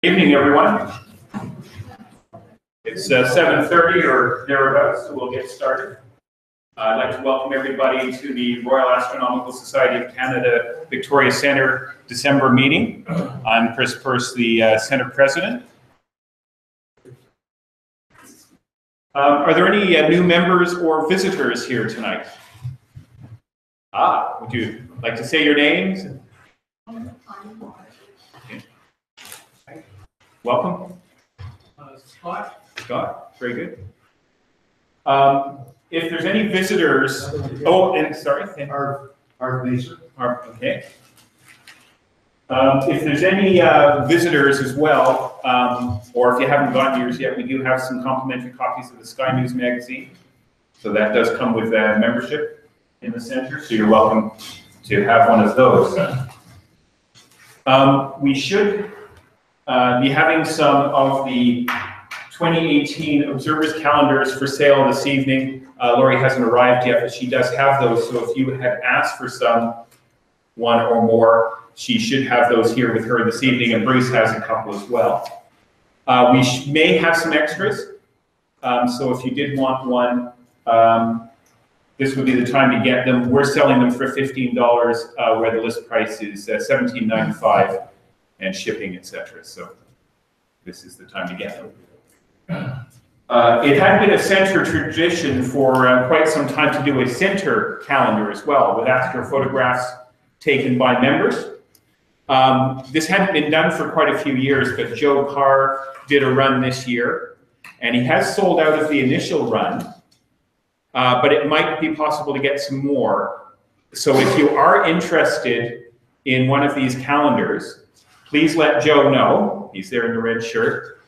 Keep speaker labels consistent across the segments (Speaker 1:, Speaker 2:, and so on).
Speaker 1: Good evening, everyone. It's 7:30 or thereabouts, so we'll get started. I'd like to welcome everybody to the Royal Astronomical Society of Canada Victoria Centre December meeting. I'm Chris Pearce, the Centre President. Are there any new members or visitors here tonight? Would you like to say your names? Okay. Welcome.
Speaker 2: Scott.
Speaker 1: Scott, very good. If there's any visitors, sorry.
Speaker 2: Our Mason.
Speaker 1: Okay. If there's any visitors as well, or if you haven't gotten yours yet, we do have some complimentary copies of the Sky News magazine. So that does come with membership in the center, so you're welcome to have one of those. We should be having some of the 2018 observers calendars for sale this evening. Lori hasn't arrived yet, but she does have those. So if you had asked for one or more, she should have those here with her this evening, and Bruce has a couple as well. We may have some extras. So if you did want one, this would be the time to get them. We're selling them for $15, where the list price is $17.95 and shipping, etc. So this is the time to get them. It had been a center tradition for quite some time to do a center calendar as well, with astro photographs taken by members. This hadn't been done for quite a few years, but Joe Carr did a run this year, and he has sold out of the initial run, but it might be possible to get some more. So if you are interested in one of these calendars, please let Joe know. He's there in the red shirt.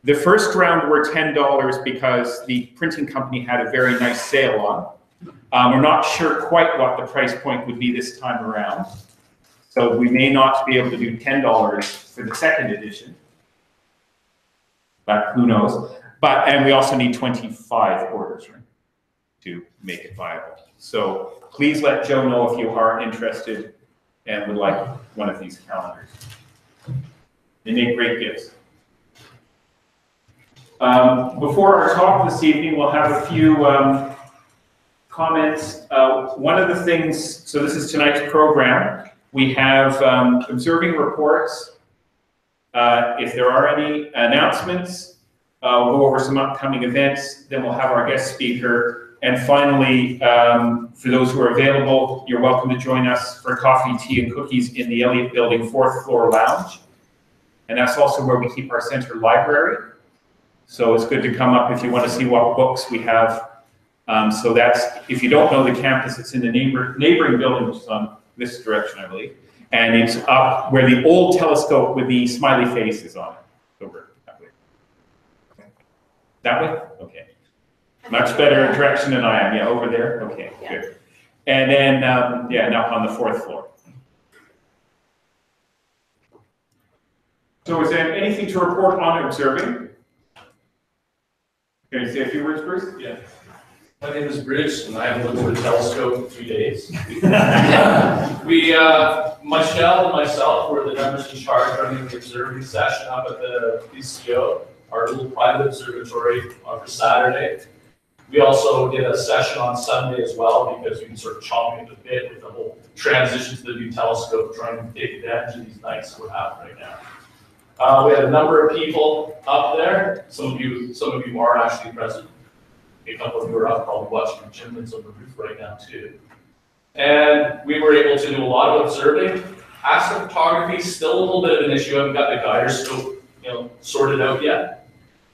Speaker 1: The first round were $10 because the printing company had a very nice sale on. We're not sure quite what the price point would be this time around. So we may not be able to do $10 for the second edition, but who knows. And we also need 25 orders, right, to make it viable. So please let Joe know if you are interested and would like one of these calendars. They make great gifts. Before our talk this evening, we'll have a few comments. One of the things, so this is tonight's program, we have observing reports. If there are any announcements, we'll go over some upcoming events, then we'll have our guest speaker. And finally, for those who are available, you're welcome to join us for coffee, tea, and cookies in the Elliott Building 4th floor lounge. And that's also where we keep our center library. So it's good to come up if you want to see what books we have. So that's, if you don't know the campus, it's in the neighboring building, which is on this direction, I believe. And it's up where the old telescope with the smiley face is on it. Over that way. That way? Okay. Much better direction than I am. Yeah, over there? Okay, yeah. Good. And then, and up on the 4th floor. So is there anything to report on observing? Can you say a few words, Bruce?
Speaker 3: Yeah. My name is Bruce, and I haven't looked at a telescope in 3 days. Michelle and myself were the members in charge running the observing session up at the PCO, our little private observatory on Saturday. We also did a session on Sunday as well, because we can sort of chomp at the bit with the whole transition to the new telescope, trying to take advantage of these nights that we're having right now. We had a number of people up there. Some of you are actually present. A couple of you are up probably watching the chimneys on the roof right now too. And we were able to do a lot of observing. Astrophotography is still a little bit of an issue. I haven't got the gyroscope, sorted out yet.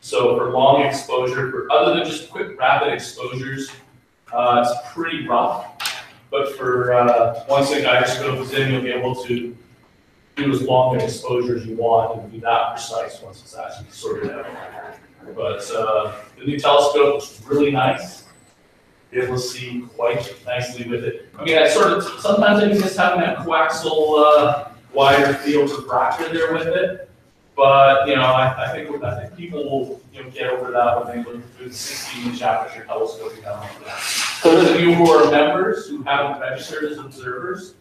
Speaker 3: So for long exposure, other than just quick rapid exposures, it's pretty rough. But for once the gyroscope is in, you'll be able to do as long an exposure as you want and be that precise once it's actually sorted out. But the new telescope is really nice. Be able to see quite nicely with it. I mean, sometimes I just having that coaxial wider field refractor there with it. But I think people will get over that when they look through the 16-inch aperture telescope now. Those of you who are members who haven't registered as observers,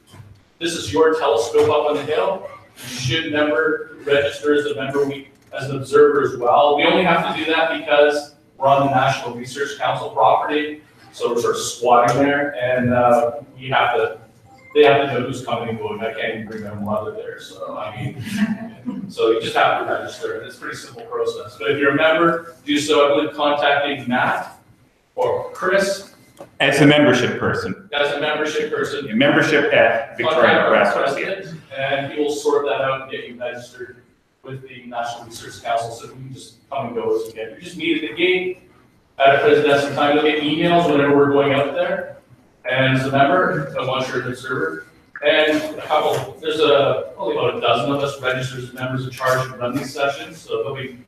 Speaker 3: this is your telescope up on the hill. You should register as a member, as an observer as well. We only have to do that because we're on the National Research Council property, so we're sort of squatting there, and they have to know who's coming and going. I can't even bring my mother there, so I mean, so you just have to register, and it's a pretty simple process. But if you're a member, do so, I believe, contacting Matt or Chris.
Speaker 1: As a membership person.
Speaker 3: As a membership person.
Speaker 1: A membership at Victoria
Speaker 3: Contact our
Speaker 1: RASC.
Speaker 3: president, and he will sort that out and get you registered with the National Research Council, so you can just come and go as you get. You just meet at the gate at a presidential time. You'll get emails whenever we're going out there. And as a member, once you're an observer, and there's probably about a dozen of us registered as members in charge to run these sessions. So there'll be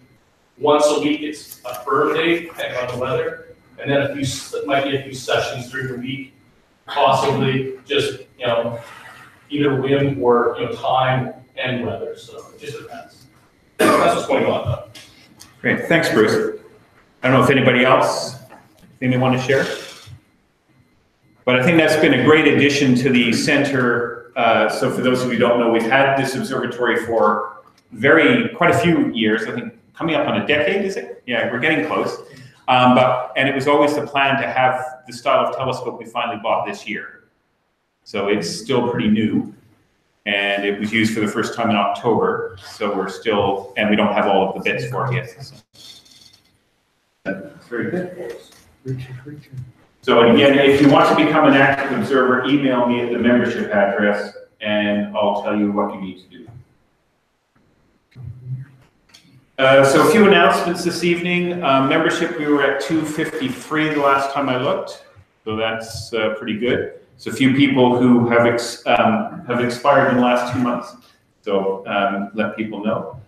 Speaker 3: once a week, it's a firm day, depending on the weather. And then it might be a few sessions during the week, possibly just, either whim or, time and weather. So it just depends. That's what's going on though.
Speaker 1: Great, thanks, Bruce. I don't know if anybody else, anything they want to share? But I think that's been a great addition to the center. So for those of you who don't know, we've had this observatory for quite a few years. I think coming up on a decade, is it? Yeah, we're getting close. And it was always the plan to have the style of telescope we finally bought this year. So it's still pretty new. And it was used for the first time in October. So we're still, and we don't have all of the bits for it yet. So. That's very good. So again, if you want to become an active observer, email me at the membership address and I'll tell you what you need to do. So a few announcements this evening. Membership, we were at 253 the last time I looked, so that's pretty good. So a few people who have expired in the last 2 months, so let people know.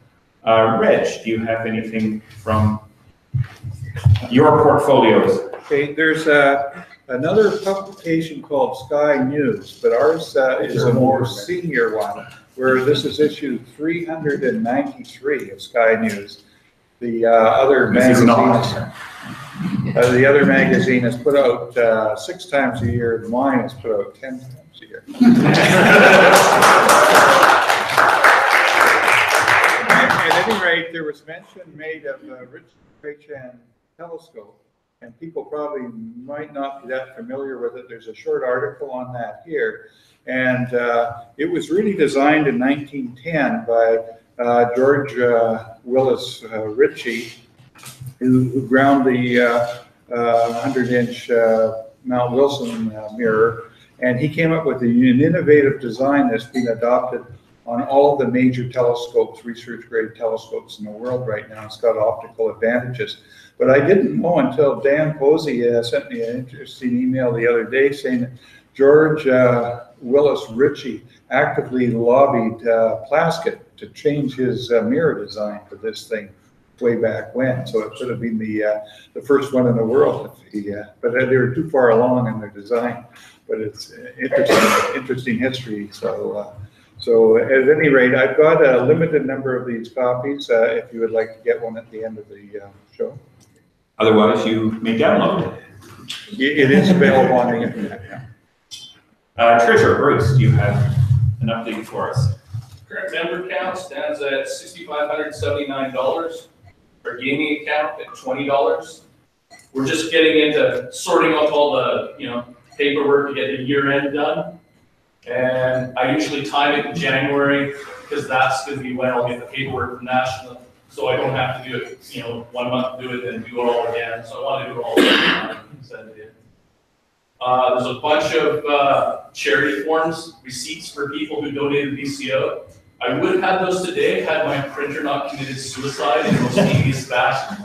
Speaker 1: Reg, do you have anything from your portfolios?
Speaker 4: Okay, there's another publication called Sky News, but ours is a more senior one, where this is issue 393 of Sky News. The other magazine is put out 6 times a year. Mine is put out 10 times a year. At any rate, there was mention made of the Raychan telescope, and people probably might not be that familiar with it. There's a short article on that here. And it was really designed in 1910 by George Willis Ritchie, who ground the 100-inch Mount Wilson mirror. And he came up with an innovative design that's been adopted on all of the major telescopes, research-grade telescopes in the world right now. It's got optical advantages. But I didn't know until Dan Posey sent me an interesting email the other day saying that George Willis Ritchie actively lobbied Plaskett to change his mirror design for this thing way back when. So it could have been the first one in the world. But they were too far along in their design. But it's interesting history. So at any rate, I've got a limited number of these copies if you would like to get one at the end of the show.
Speaker 1: Otherwise, you may download it.
Speaker 4: It is available on the internet now.
Speaker 1: Treasurer Bruce, do you have an update for us?
Speaker 3: Current member count stands at $6,579. Our gaming account at $20. We're just getting into sorting out all the paperwork to get the year end done. And I usually time it in January because that's going to be when I'll get the paperwork from National. So I don't have to do it, 1 month do it, then do it all again. So I want to do it all again and send it in. There's a bunch of charity forms, receipts for people who donated VCO. I would have those today had my printer not committed suicide in the most tedious fashion.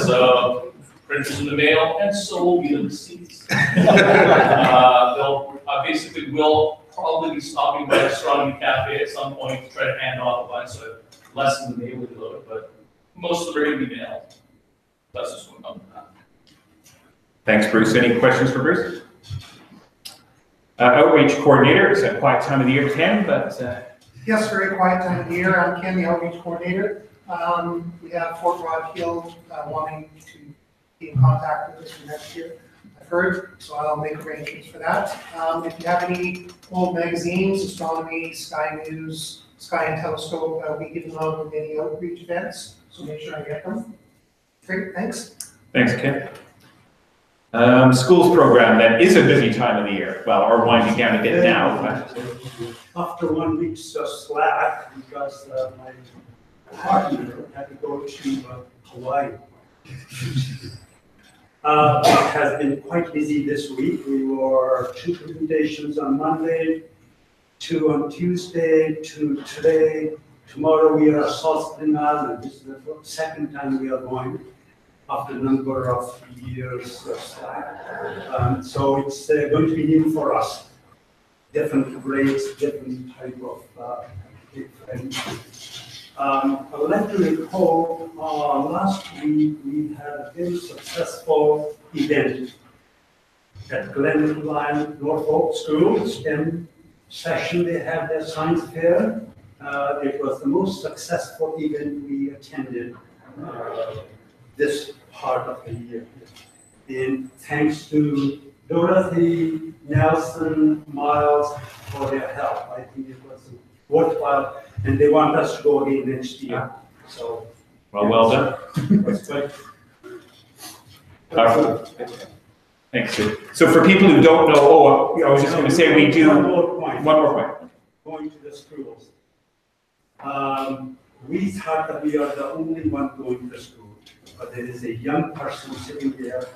Speaker 3: So printers in the mail, and so will be the receipts. They'll basically will probably be stopping by Astronomy Cafe at some point to try to hand off a bunch, so lessen the mailing load, but most of them are going to be mailed. That's just what I'm at.
Speaker 1: Thanks, Bruce. Any questions for Bruce? Outreach coordinator, it's a quiet time of the year, Ken, but...
Speaker 5: Yes, very quiet time of the year. I'm Ken, the outreach coordinator. We have Fort Rock Hill wanting to be in contact with us for next year, I've heard, so I'll make arrangements for that. If you have any old magazines, Astronomy, Sky News, Sky and Telescope, I'll be giving out many outreach events, so make sure I get them. Great, thanks.
Speaker 1: Thanks, Ken. Schools program, that is a busy time of the year. Well, or winding down a bit now, but.
Speaker 2: After 1 week's slack, because my partner had to go to Hawaii. It has been quite busy this week. We were 2 presentations on Monday, 2 on Tuesday, 2 today. Tomorrow we are at Salt Spring Island. This is the second time we are going after a number of years of slack. So it's going to be new for us. Different grades, different type of I would like to recall last week we had a very successful event at Glen Lyon Norfolk School STEM session. They had their science fair. It was the most successful event we attended this part of the year. And thanks to Dorothy, Nelson, Miles for their help. I think it was worthwhile, and they want us to go again next year. So,
Speaker 1: Well done.
Speaker 2: that's good.
Speaker 1: Thanks, Sue. So for people who don't know, I was just going to say we do.
Speaker 2: One more point.
Speaker 1: One more point.
Speaker 2: Going to the schools. We thought that we are the only one going to the school, but there is a young person sitting there.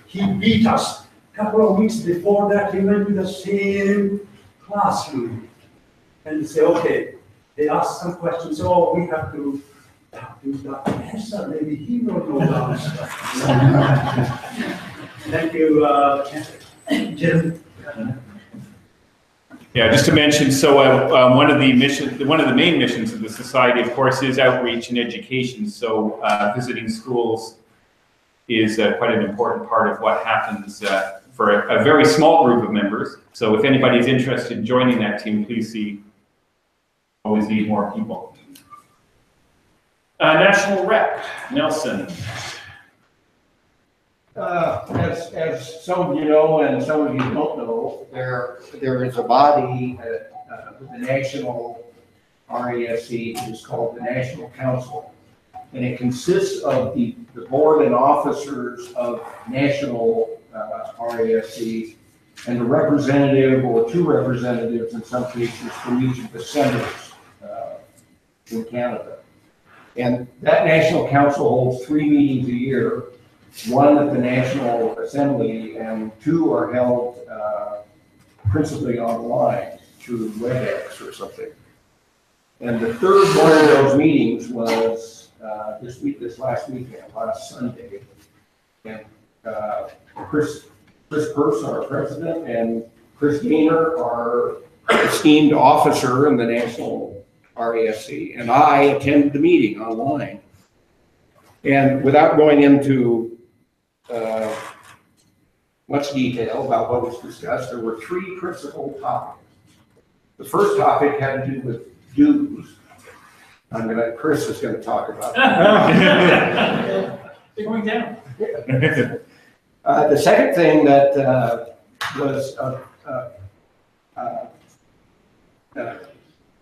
Speaker 2: He beat us. A couple of weeks before that, he went to the same classroom and say, okay, they asked some questions. Oh, we have to talk to Dr. Hester. Maybe he will know the answer. Thank you, Jim.
Speaker 1: Yeah, just to mention, so one of the main missions of the society, of course, is outreach and education. So visiting schools is quite an important part of what happens for a very small group of members. So if anybody's interested in joining that team, please see. Always need more people. National Rep, Nelson.
Speaker 6: As some of you know and some of you don't know, there is a body, the National RASC, which is called the National Council. And it consists of the board and officers of national RASC and a representative or 2 representatives in some cases from each of the centers in Canada. And that National Council holds 3 meetings a year, 1 at the National Assembly and 2 are held principally online through WebEx or something. And the third one of those meetings was this last weekend, last Sunday. And Chris Purse, our president, and Chris Gaynor, our esteemed officer in the National RASC, and I attended the meeting online. And without going into much detail about what was discussed, there were 3 principal topics. The first topic had to do with dues. Chris is going to talk about that.
Speaker 1: They're going down.
Speaker 6: The second thing that was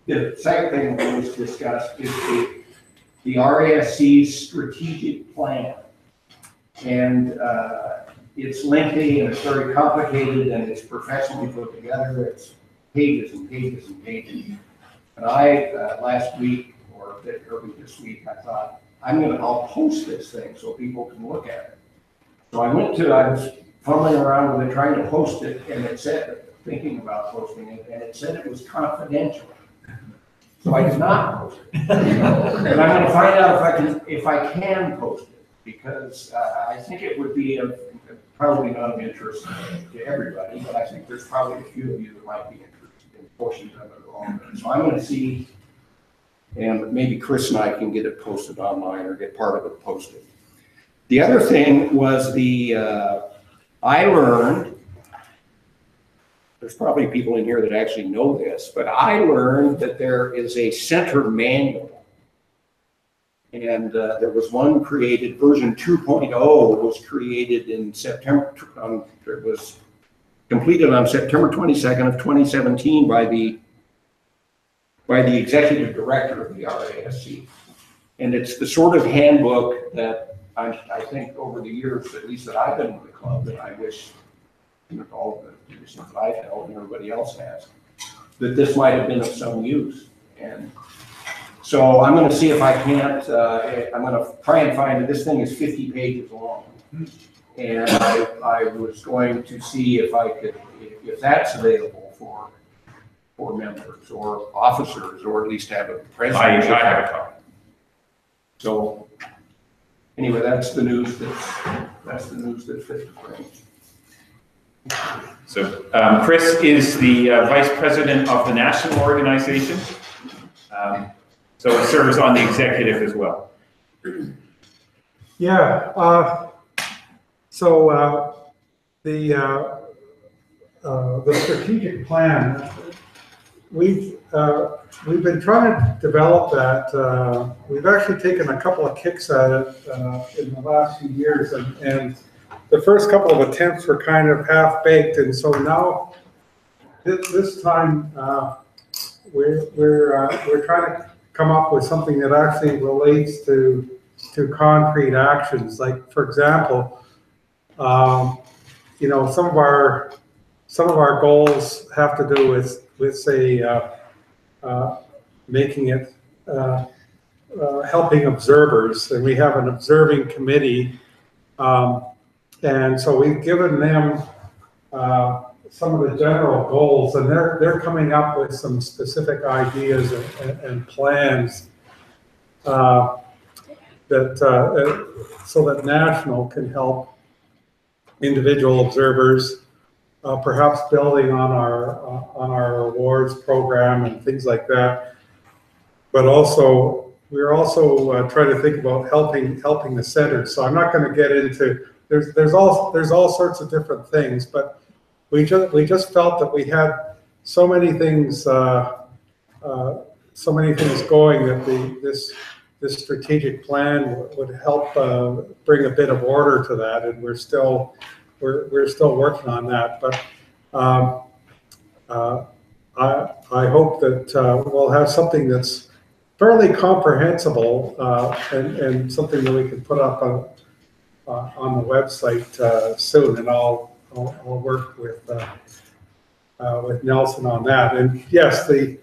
Speaker 6: the second thing that was discussed is the RASC's strategic plan, and it's lengthy and it's very complicated and it's professionally put together. It's pages and pages and pages. And I last week or a bit early this week, I thought I'll post this thing so people can look at it. So I was fumbling around with it, trying to post it, and it said, thinking about posting it, and it said it was confidential. So I did not post it. And I'm going to find out if I can post it, because I think it would be probably not of interest to everybody, but I think there's probably a few of you that might be interested in portions of it along there. So I'm going to see, and maybe Chris and I can get it posted online or get part of it posted. The other thing was I learned, there's probably people in here that actually know this, but I learned that there is a center manual. And there was one created, version 2.0 was created in September. It was completed on September 22nd of 2017 by the executive director of the RASC. And it's the sort of handbook that I think over the years, at least that I've been with the club, that I wish, all the positions that I've held and everybody else has, that this might have been of some use. And so I'm going to see if I can't, I'm going to try and find it. This thing is 50 pages long. And I was going to see if I could, if that's available for members or officers, or at least have a president.
Speaker 1: I have a copy.
Speaker 6: So anyway, that's the news that's fit to print.
Speaker 1: So Chris is the vice president of the national organization. So he serves on the executive as well.
Speaker 7: Yeah. The strategic plan, we've been trying to develop that. We've actually taken a couple of kicks at it in the last few years, and the first couple of attempts were kind of half-baked, and so now this time we're trying to come up with something that actually relates to concrete actions. Like, for example, some of our goals have to do with say making it helping observers, and we have an observing committee, and so we've given them some of the general goals, and they're coming up with some specific ideas and plans so that national can help individual observers, perhaps building on our awards program and things like that. But also, we're also trying to think about helping the centers. So I'm not going to get into there's all sorts of different things, but we just felt that we had so many things going that this strategic plan would help bring a bit of order to that, and we're still working on that. But I hope that we'll have something that's fairly comprehensible and something that we can put up on the website soon, and I'll work with Nelson on that. And yes, the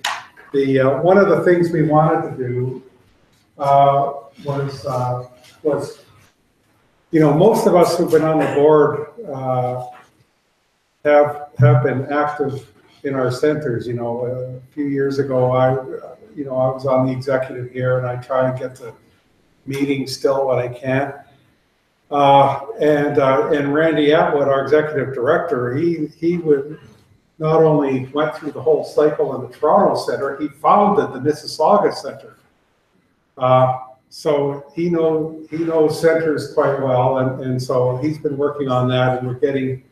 Speaker 7: one of the things we wanted to do was most of us who've been on the board have been active in our centers. A few years ago, I was on the executive here, and I try and get to meetings still when I can. And Randy Atwood, our executive director, he would not only went through the whole cycle in the Toronto Center, he founded the Mississauga Center. So he knows centers quite well, and so he's been working on that, and we're getting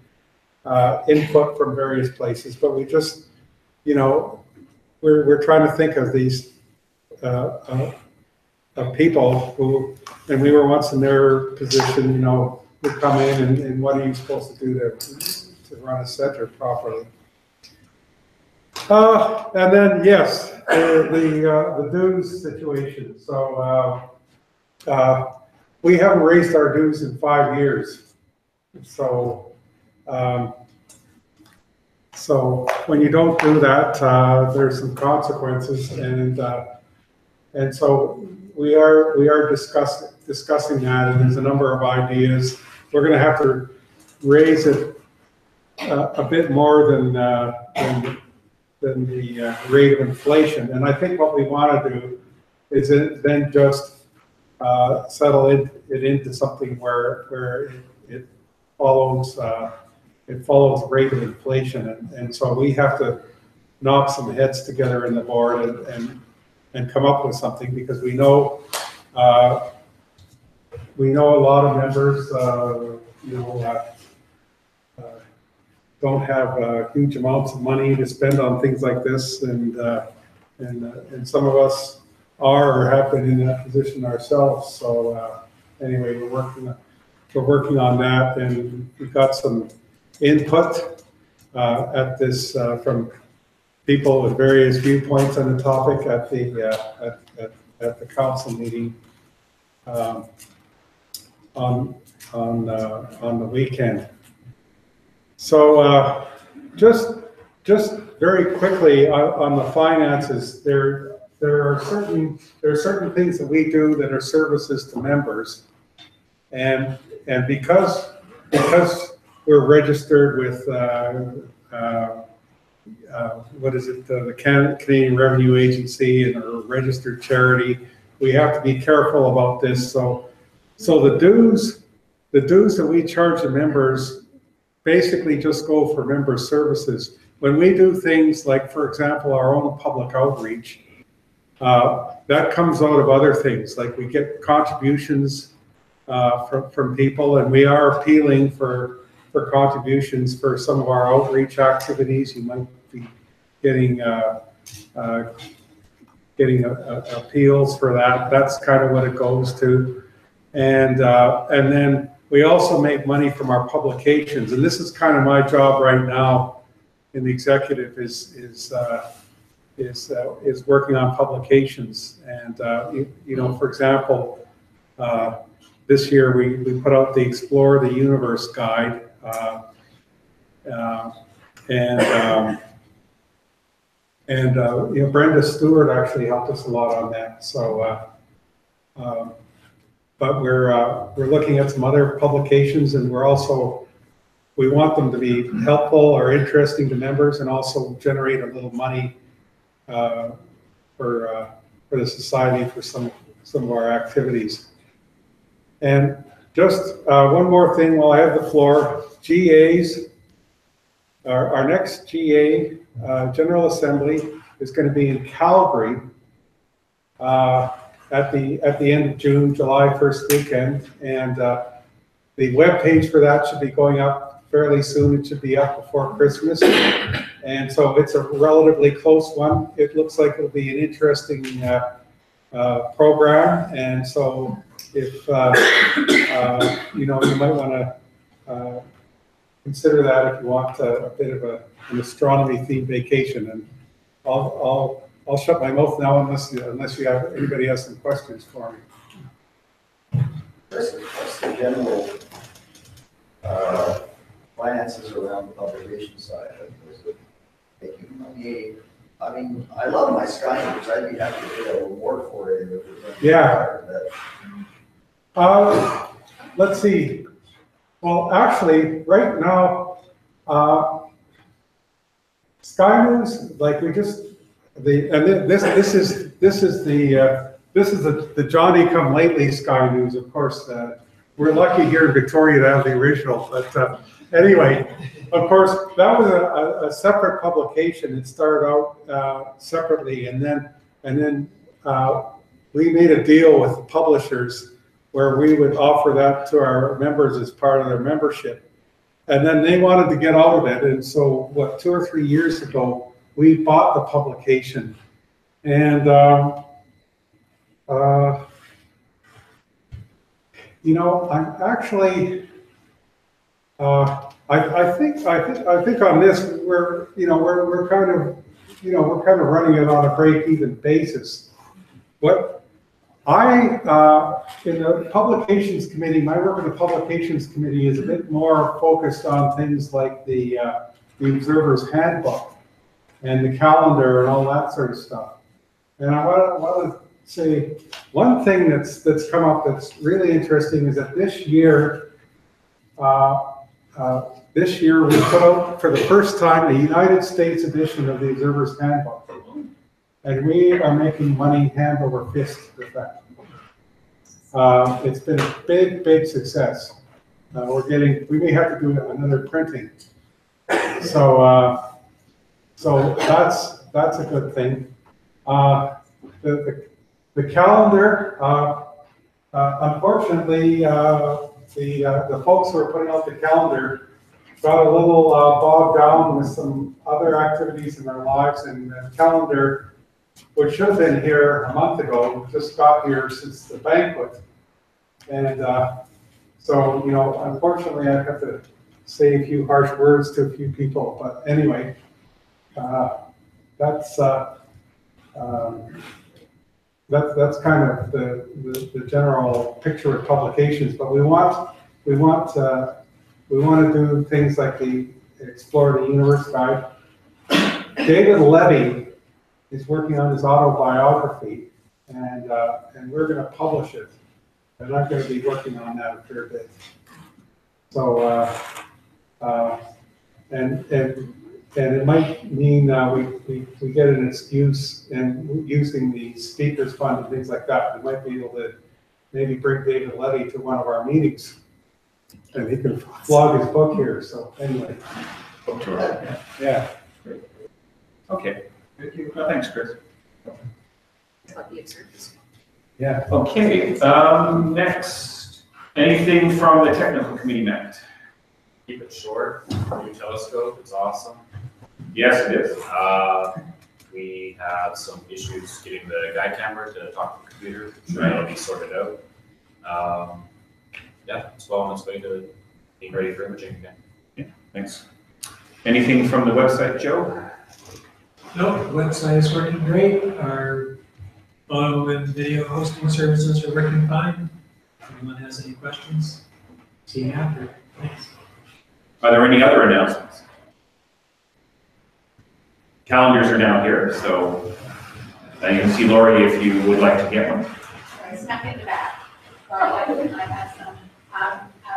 Speaker 7: input from various places. But we just, we're trying to think of these of people who, and we were once in their position, would come in and what are you supposed to do to run a center properly? And then yes, the dues situation. So we haven't raised our dues in 5 years. So when you don't do that, there's some consequences, and so we are discussing that, and there's a number of ideas. We're going to have to raise it a bit more than the rate of inflation. And I think what we want to do is then just settle it into something where it follows the rate of inflation, and so we have to knock some heads together in the board and come up with something, because we know a lot of members don't have huge amounts of money to spend on things like this, and some of us are or have been in that position ourselves. So anyway, we're working on that, and we've got some input at this from people with various viewpoints on the topic at the council meeting on the weekend. So just very quickly on the finances, there are certain things that we do that are services to members, and because we're registered with what is it, the Canadian Revenue Agency, and a registered charity, we have to be careful about this. So the dues that we charge the members basically just go for member services. When we do things like, for example, our own public outreach, that comes out of other things, like we get contributions from people, and we are appealing for contributions for some of our outreach activities. You might be getting appeals for that. That's kind of what it goes to, and then we also make money from our publications, and this is kind of my job right now in the executive is working on publications. And you know, for example, this year we put out the Explore the Universe guide, and you know, Brenda Stewart actually helped us a lot on that. So, but we're looking at some other publications, and we want them to be helpful or interesting to members, and also generate a little money for the society for some of our activities. And just one more thing while I have the floor. GAs, our next GA General Assembly is going to be in Calgary at the end of June, July 1st weekend, and the web page for that should be going up fairly soon. It should be up before Christmas, and so it's a relatively close one. It looks like it'll be an interesting program, and so if you know, you might want to consider that if you want a bit of an astronomy themed vacation. And I'll shut my mouth now unless anybody has some questions for me.
Speaker 8: What's the general finances around the publication side? Is it making money? I mean, I love my Sky News. I'd be happy to get a reward for it. If it was
Speaker 7: yeah. Let's see. Well, actually, right now, Sky News, like we just this is the Johnny Come Lately Sky News. Of course, we're lucky here in Victoria to have the original. But anyway, of course, that was a separate publication. It started out separately, and then we made a deal with the publishers where we would offer that to our members as part of their membership. And then they wanted to get out of it. And so, 2 or 3 years ago, we bought the publication. And, you know, I'm actually, I think on this, we're kind of running it on a break-even basis. In the publications committee, my work in the publications committee is a bit more focused on things like the Observer's Handbook and the calendar and all that sort of stuff. And I want to say one thing that's come up that's really interesting is that this year we put out for the first time a United States edition of the Observer's Handbook, and we are making money hand over fist with that. It's been a big success. We may have to do another printing. So that's a good thing. The calendar, unfortunately, the folks who are putting out the calendar got a little bogged down with some other activities in their lives, and the calendar, which should have been here a month ago, just got here since the banquet. And so, you know, unfortunately, I have to say a few harsh words to a few people. But anyway, that's kind of the general picture of publications. But we want to do things like the Explore the Universe guide. David Levy is working on his autobiography, and we're going to publish it. And I'm going to be working on that a fair bit. So, and it might mean we get an excuse, and using the speakers fund and things like that, we might be able to maybe bring David Levy to one of our meetings, and he can flog his book here. So anyway.
Speaker 1: Book tour.
Speaker 7: Yeah.
Speaker 1: Okay. Thanks, Chris.
Speaker 7: Yeah.
Speaker 1: Okay. Next, anything from the technical committee, Matt?
Speaker 9: Keep it short. New telescope, it's awesome.
Speaker 1: Yes, it is.
Speaker 9: We have some issues getting the guide camera to talk to the computer. Sure, that'll be sorted out. Yeah, it's well on its way to being ready for imaging again.
Speaker 1: Yeah, thanks. Anything from the website, Joe?
Speaker 10: No, the website is working great. Our photo and video hosting services are working fine. If anyone has any questions, see you after. Thanks.
Speaker 1: Are there any other announcements? Calendars are down here, so you can see Lori if you would like to get one.
Speaker 11: I snuck in the back. I had some.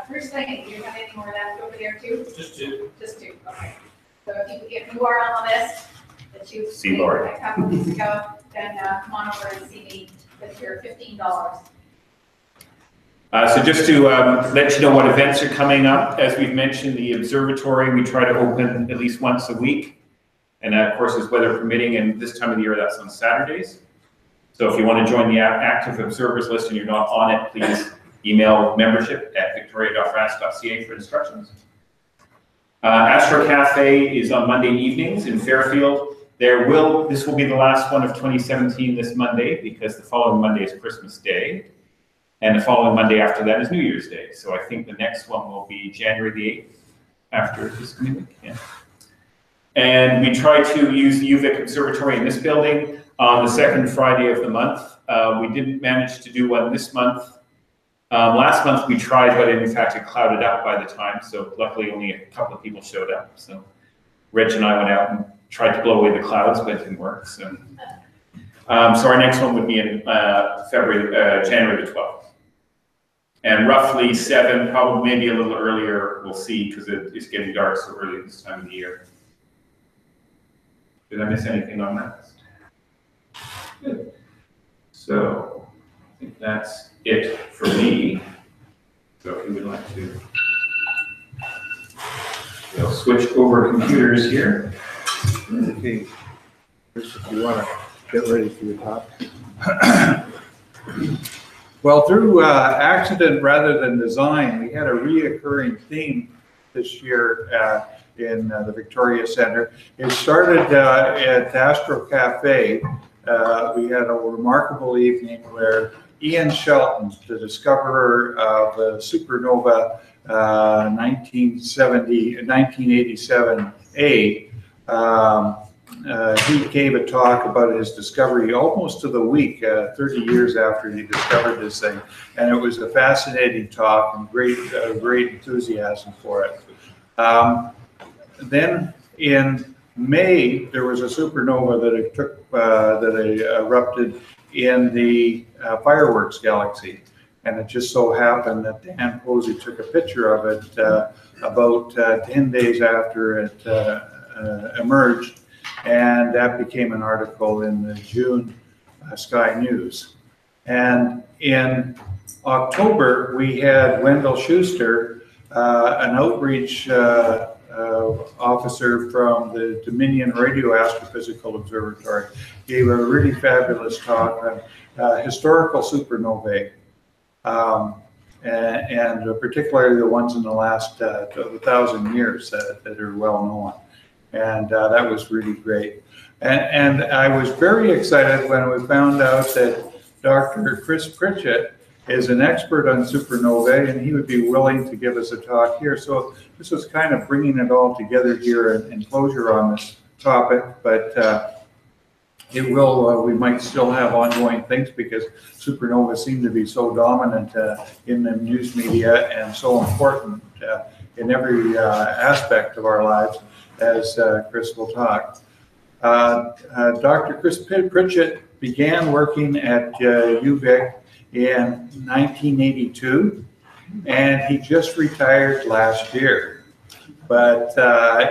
Speaker 11: First thing, do you have any more left over there too?
Speaker 3: Just two.
Speaker 11: Just two, okay. So if you are on the list, that you
Speaker 1: See Lori.
Speaker 11: a couple weeks ago, then come on over and see me with your $15.
Speaker 1: So just to let you know what events are coming up, as we've mentioned, the observatory, we try to open at least once a week. And that, of course, is weather permitting, and this time of the year, that's on Saturdays. So if you want to join the active observers list and you're not on it, please email membership@victoria.rasc.ca for instructions. Astro Cafe is on Monday evenings in Fairfield. This will be the last one of 2017 this Monday, because the following Monday is Christmas Day. And the following Monday after that is New Year's Day. So I think the next one will be January the 8th after this coming week. Yeah. And we try to use the UVic Observatory in this building on the second Friday of the month. We didn't manage to do one this month. Last month we tried, but in fact it clouded up by the time. So luckily only a couple of people showed up. So Reg and I went out and tried to blow away the clouds, but it didn't work. So, our next one would be in January the 12th. And roughly 7, probably maybe a little earlier, we'll see, because it's getting dark so early this time of the year. Did I miss anything on that? Good. So I think that's it for me. So if you would like to, we'll switch over computers here.
Speaker 4: Okay. If you want to get ready for your talk. Well, through accident rather than design, we had a reoccurring theme this year in the Victoria Centre. It started at Astro Cafe. We had a remarkable evening where Ian Shelton, the discoverer of the supernova 1987A, he gave a talk about his discovery almost to the week, 30 years after he discovered this thing. And it was a fascinating talk and great enthusiasm for it. Then in May, there was a supernova that erupted in the fireworks galaxy. And it just so happened that Dan Posey took a picture of it about 10 days after it emerged. And that became an article in the June Sky News. And in October, we had Wendell Schuster, an outreach officer from the Dominion Radio Astrophysical Observatory, gave a really fabulous talk on historical supernovae, and particularly the ones in the last 1,000 years that are well known. And that was really great. And I was very excited when we found out that Dr. Chris Pritchett is an expert on supernovae, and he would be willing to give us a talk here. So this was kind of bringing it all together here and closure on this topic, but it will, we might still have ongoing things because supernovas seem to be so dominant in the news media and so important in every aspect of our lives, as Chris will talk. Dr. Chris Pritchett began working at UVic in 1982, and he just retired last year. But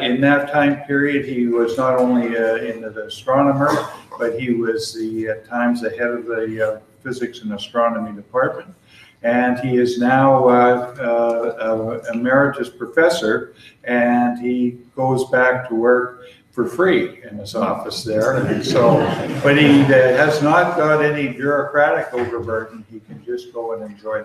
Speaker 4: in that time period, he was not only an astronomer, but he was at times the head of the physics and astronomy department. And he is now an emeritus professor, and he goes back to work for free in his office there. And so, but he has not got any bureaucratic overburden. He can just go and enjoy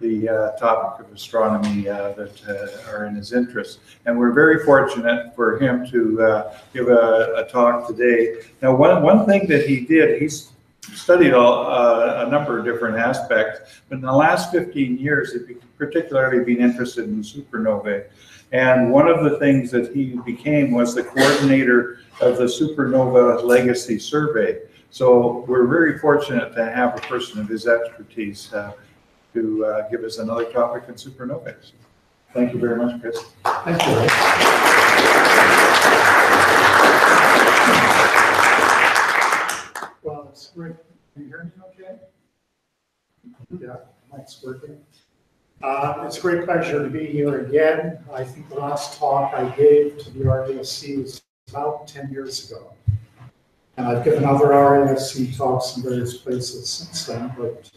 Speaker 4: the topic of astronomy that are in his interest. And we're very fortunate for him to give a talk today. Now, one thing that he did, he's studied a number of different aspects, but in the last 15 years, he's particularly been interested in supernovae. And one of the things that he became was the coordinator of the Supernova Legacy Survey. So we're very fortunate to have a person of his expertise to give us another topic on supernovae. Thank you very much, Chris.
Speaker 2: Thank you. Well, it's great. Can you hear me okay? Yeah, mic's working. It's a great pleasure to be here again. I think the last talk I gave to the RASC was about 10 years ago. And I've given other RASC talks in various places since then, but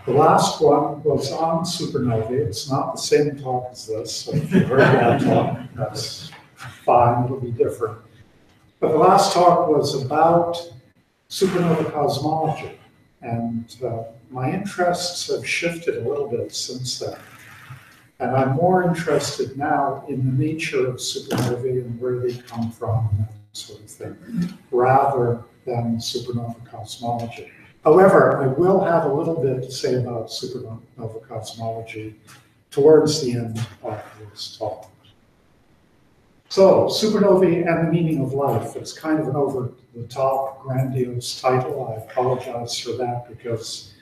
Speaker 2: the last one was on supernovae. It's not the same talk as this, so if you heard that talk, that's fine, it'll be different. But the last talk was about supernova cosmology, and my interests have shifted a little bit since then. And I'm more interested now in the nature of supernovae and where they come from and that sort of thing, rather than supernova cosmology. However, I will have a little bit to say about supernova cosmology towards the end of this talk. So, supernovae and the meaning of life. It's kind of an over-the-top, grandiose title. I apologize for that because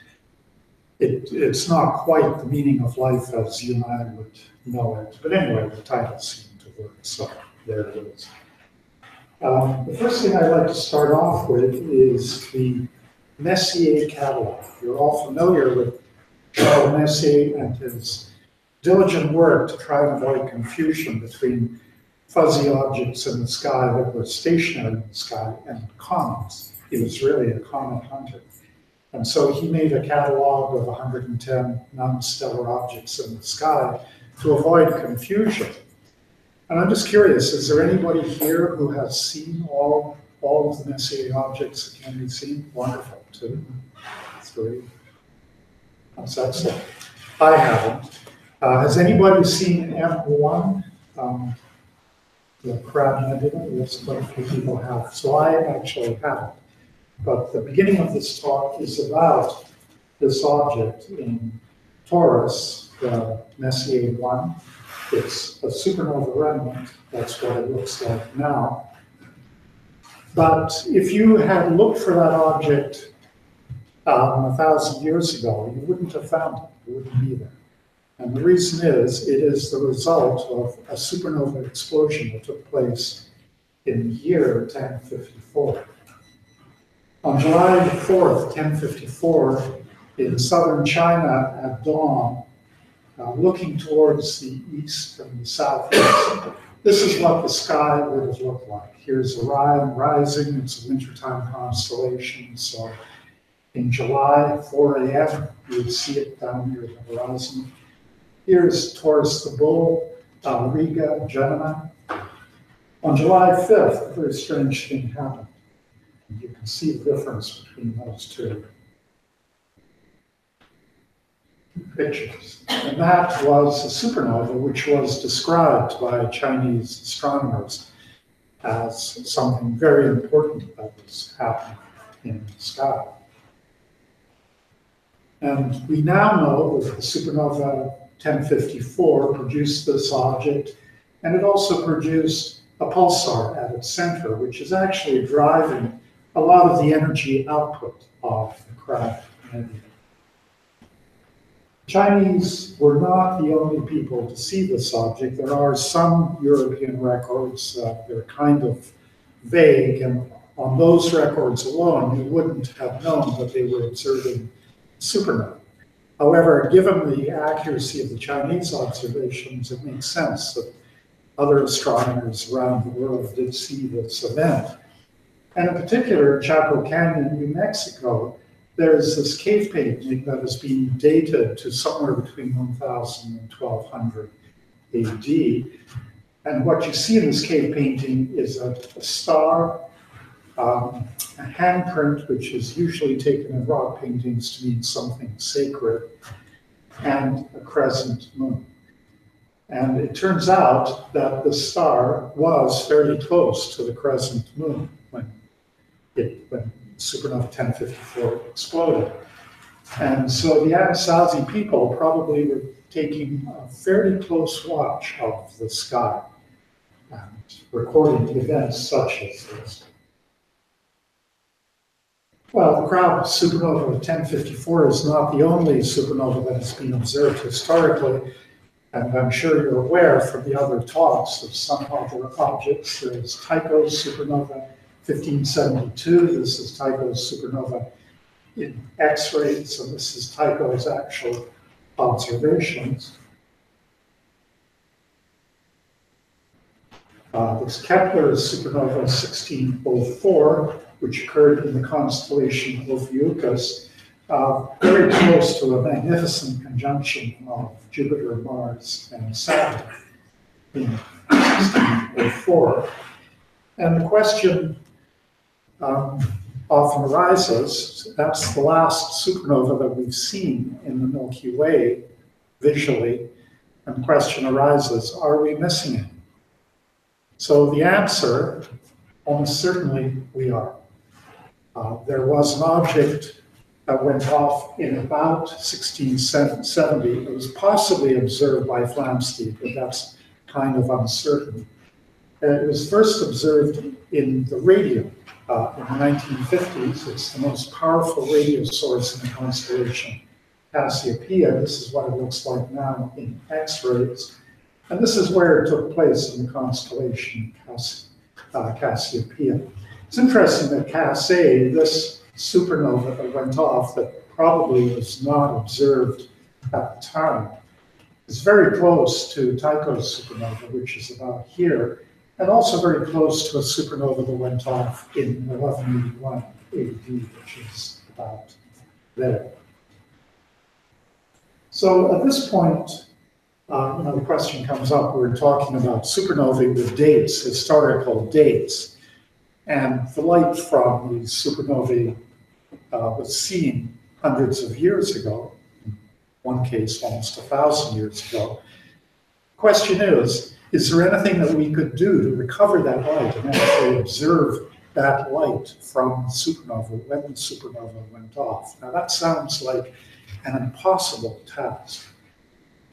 Speaker 2: it's not quite the meaning of life as you and I would know it. But anyway, the title seemed to work, so there it is. The first thing I'd like to start off with is the Messier catalog. You're all familiar with Charles Messier and his diligent work to try and avoid confusion between fuzzy objects in the sky that were stationary in the sky and comets. He was really a comet hunter. And so he made a catalog of 110 non-stellar objects in the sky to avoid confusion. And I'm just curious, is there anybody here who has seen all of the Messier objects that can be seen? Wonderful, too. That's great. That's excellent. I haven't. Has anybody seen M1? The Crab Nebula? Yes, quite a few people have. So I actually haven't. But the beginning of this talk is about this object in Taurus, the Messier 1. It's a supernova remnant. That's what it looks like now. But if you had looked for that object 1,000 years ago, you wouldn't have found it. It wouldn't be there. And the reason is, it is the result of a supernova explosion that took place in the year 1054. On July 4th, 1054, in southern China at dawn, looking towards the east and the southeast, this is what the sky would have looked like. Here's Orion rising. It's a wintertime constellation. So in July, 4 a.m., you would see it down near the horizon. Here's Taurus the Bull, Riga, Gemini. On July 5th, a very strange thing happened. And you can see the difference between those two pictures. And that was a supernova, which was described by Chinese astronomers as something very important that was happening in the sky.
Speaker 12: And we now know that the supernova 1054 produced this object, and it also produced a pulsar at its center, which is actually driving a lot of the energy output of the crab nebula. Chinese were not the only people to see this object. There are some European records, they're kind of vague, and on those records alone, you wouldn't have known that they were observing supernova. However, given the accuracy of the Chinese observations, it makes sense that other astronomers around the world did see this event. And in particular, in Chaco Canyon, New Mexico, there's this cave painting that has been dated to somewhere between 1000 and 1200 AD. And what you see in this cave painting is a star, a handprint, which is usually taken in rock paintings to mean something sacred, and a crescent moon. And it turns out that the star was fairly close to the crescent moon when supernova 1054 exploded. And so the Anasazi people probably were taking a fairly close watch of the sky and recording events such as this. Well, the Crab supernova 1054 is not the only supernova that has been observed historically, and I'm sure you're aware from the other talks of some other objects. There's Tycho's supernova 1572. This is Tycho's supernova in X-rays, and this is Tycho's actual observations. This Kepler's supernova 1604, which occurred in the constellation Ophiuchus, very close to a magnificent conjunction of Jupiter, Mars, and Saturn in 1604. And the question often arises, that's the last supernova that we've seen in the Milky Way visually, and the question arises, are we missing it? So the answer, almost certainly we are. There was an object that went off in about 1670. It was possibly observed by Flamsteed, but that's kind of uncertain. It was first observed in the radio in the 1950s. It's the most powerful radio source in the constellation Cassiopeia. This is what it looks like now in X-rays. And this is where it took place in the constellation Cassiopeia. It's interesting that Cass A, this supernova that went off that probably was not observed at the time, is very close to Tycho's supernova, which is about here, and also very close to a supernova that went off in 1181 AD, which is about there. So at this point, the question comes up, we're talking about supernovae with dates, historical dates, and the light from the supernovae was seen hundreds of years ago, in one case almost 1,000 years ago. The question is there anything that we could do to recover that light and actually observe that light from the supernova when the supernova went off? Now that sounds like an impossible task.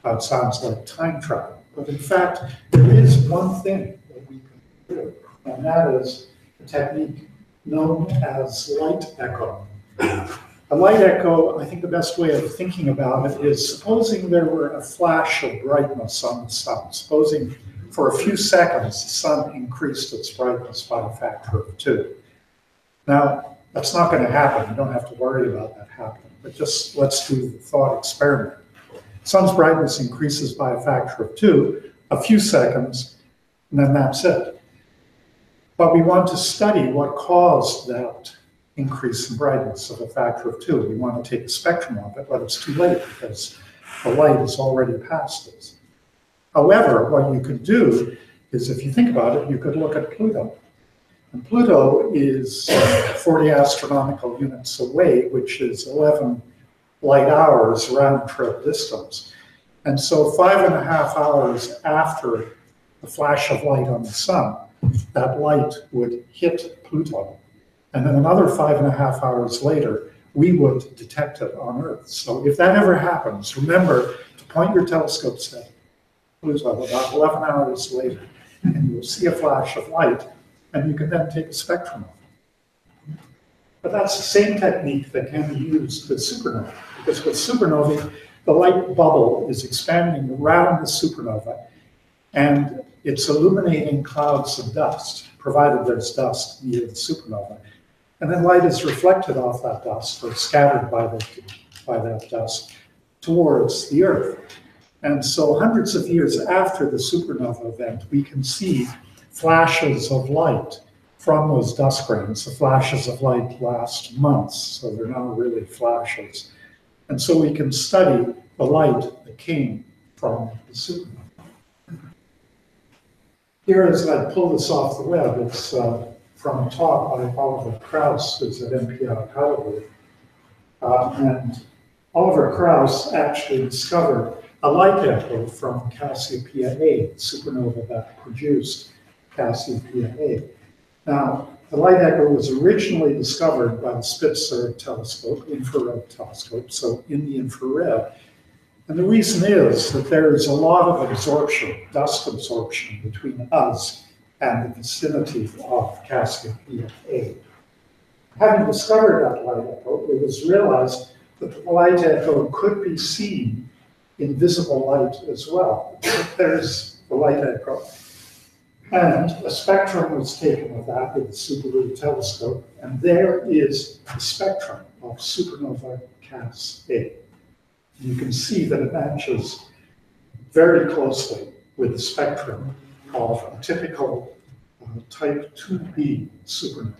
Speaker 12: It sounds like time travel, but in fact, there is one thing that we can do, and that is a technique known as light echo. A light echo, I think the best way of thinking about it is supposing there were a flash of brightness on the sun. Supposing for a few seconds the sun increased its brightness by a factor of 2. Now, that's not going to happen. You don't have to worry about that happening, but just let's do the thought experiment. Sun's brightness increases by a factor of 2, a few seconds, and then that's it. But we want to study what caused that increase in brightness of a factor of 2. We want to take a spectrum of it, but it's too late because the light is already past us. However, what you could do is, if you think about it, you could look at Pluto. And Pluto is 40 astronomical units away, which is 11 light hours round trip distance. And so 5.5 hours after the flash of light on the sun, that light would hit Pluto. And then another 5.5 hours later we would detect it on Earth. So if that ever happens, remember to point your telescopes at Pluto about 11 hours later, and you'll see a flash of light, and you can then take a spectrum of it. But that's the same technique that can be used with supernovae, because with supernovae, the light bubble is expanding around the supernova, and it's illuminating clouds of dust, provided there's dust near the supernova. And then light is reflected off that dust, or scattered by that dust, towards the Earth. And so hundreds of years after the supernova event, we can see flashes of light from those dust grains. The flashes of light last months, so they're not really flashes. And so we can study the light that came from the supernova. Here, as I pull this off the web, it's from a talk by Oliver Krauss, who's at NPR Hollywood. And Oliver Krauss actually discovered a light echo from Cassiopeia A, the supernova that produced Cassiopeia A. Now, the light echo was originally discovered by the Spitzer telescope, infrared telescope, so in the infrared. And the reason is that there is a lot of absorption, dust absorption, between us and the vicinity of Cassiopeia A. Having discovered that light echo, it was realized that the light echo could be seen in visible light as well. There's the light echo. And a spectrum was taken of that with the Subaru telescope, and there is the spectrum of supernova Cas A. You can see that it matches very closely with the spectrum of a typical type 2b supernova.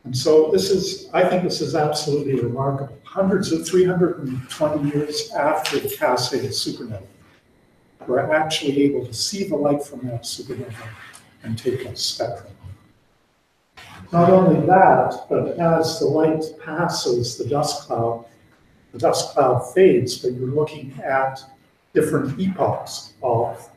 Speaker 12: And so this is, I think this is absolutely remarkable. 320 years after the Cas A supernova, we're actually able to see the light from that supernova and take a spectrum. Not only that, but as the light passes the dust cloud fades, but you're looking at different epochs of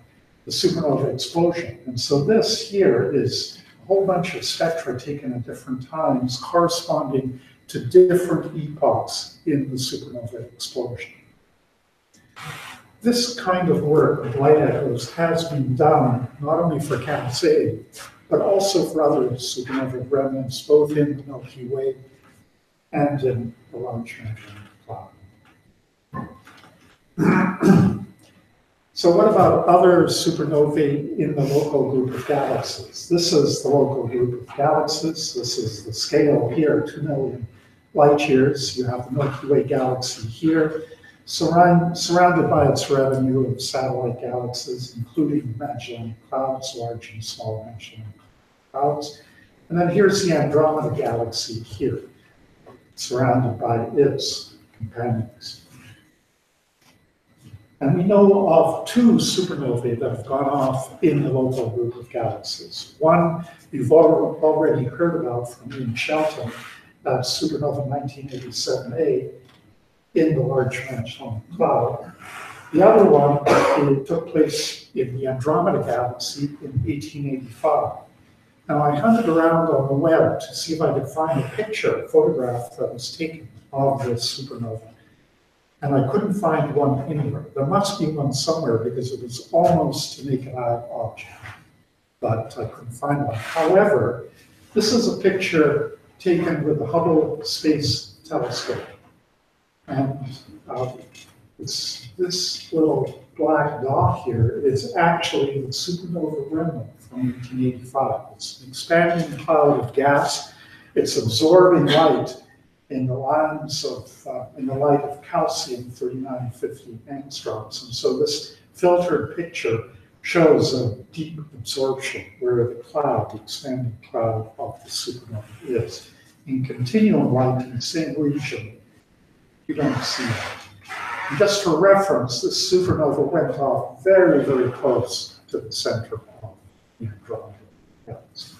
Speaker 12: the supernova explosion. And so this here is a whole bunch of spectra taken at different times corresponding to different epochs in the supernova explosion. This kind of work with light echoes has been done not only for Cas A, but also for other supernova remnants, both in the Milky Way and in the Large Hadron Cloud. So what about other supernovae in the local group of galaxies? This is the local group of galaxies. This is the scale here, 2 million light years. You have the Milky Way galaxy here, surrounded by its retinue of satellite galaxies, including Magellanic Clouds, large and small Magellanic Clouds. And then here's the Andromeda galaxy here, surrounded by its companions. And we know of 2 supernovae that have gone off in the local group of galaxies. One you've already heard about from Ian Shelton, that's supernova 1987A in the Large Magellanic Cloud. The other one, it took place in the Andromeda galaxy in 1885. Now I hunted around on the web to see if I could find a picture, a photograph that was taken of this supernova. And I couldn't find one anywhere. There must be one somewhere because it was almost a naked eye object, but I couldn't find one. However, this is a picture taken with the Hubble Space Telescope. And this little black dot here is actually the supernova remnant from 1885. It's an expanding cloud of gas. It's absorbing light in the lines of, in the light of calcium 3950 angstroms. And so this filtered picture shows a deep absorption where the cloud, the expanding cloud of the supernova is. In continuum light in the same region, you don't see it. And just for reference, this supernova went off very, very close to the center of the Andromeda galaxy.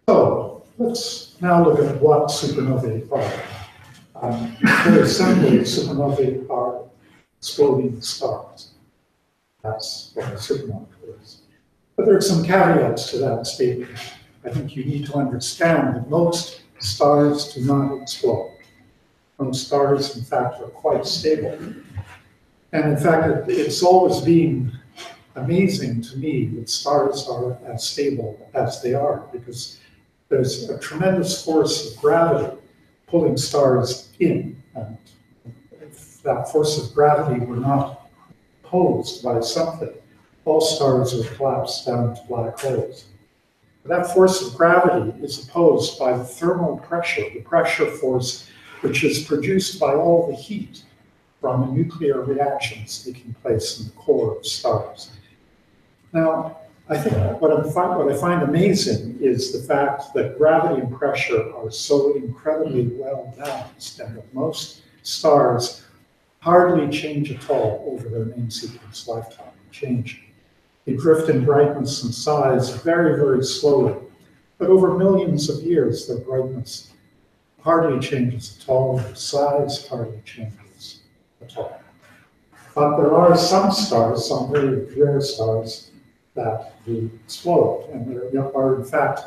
Speaker 12: So let's now look at what supernovae are. Very simply, supernovae are exploding stars. That's what a supernova is. But there are some caveats to that statement. I think you need to understand that most stars do not explode. Most stars, in fact, are quite stable. And in fact, it's always been amazing to me that stars are as stable as they are, because there's a tremendous force of gravity pulling stars in. And if that force of gravity were not opposed by something, all stars would collapse down to black holes. That force of gravity is opposed by the thermal pressure, the pressure force which is produced by all the heat from the nuclear reactions taking place in the core of stars. Now, I think what I find amazing is the fact that gravity and pressure are so incredibly well balanced, and that most stars hardly change at all over their main sequence lifetime. They drift in brightness and size very, very slowly. But over millions of years, their brightness hardly changes at all, their size hardly changes at all. But there are some stars, some very rare stars, that do explode. And there are, in fact,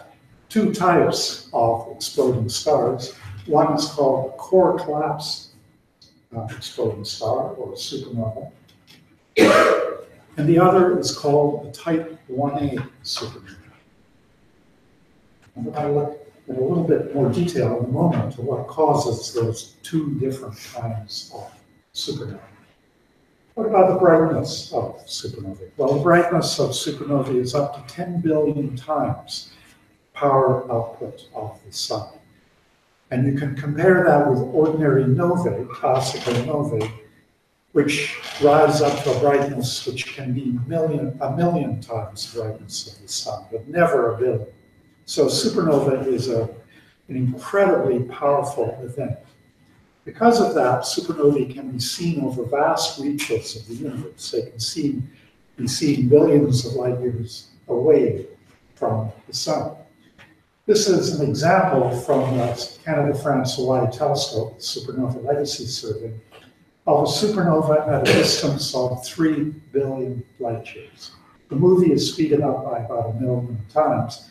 Speaker 12: two types of exploding stars. One is called a core collapse exploding star, or supernova. And the other is called a type 1A supernova. And I'll look in a little bit more detail in a moment to what causes those two different kinds of supernovae. What about the brightness of supernovae? Well, the brightness of supernovae is up to 10 billion times power output of the sun. And you can compare that with ordinary novae, classical novae, which rise up to a brightness which can be a million times the brightness of the sun, but never a billion. So supernova is an incredibly powerful event. Because of that, supernovae can be seen over vast reaches of the universe. They can be seen billions of light years away from the sun. This is an example from the Canada-France-Hawaii Telescope, Supernova Legacy Survey, of a supernova at a distance of 3 billion light years. The movie is speeded up by about 1 million times.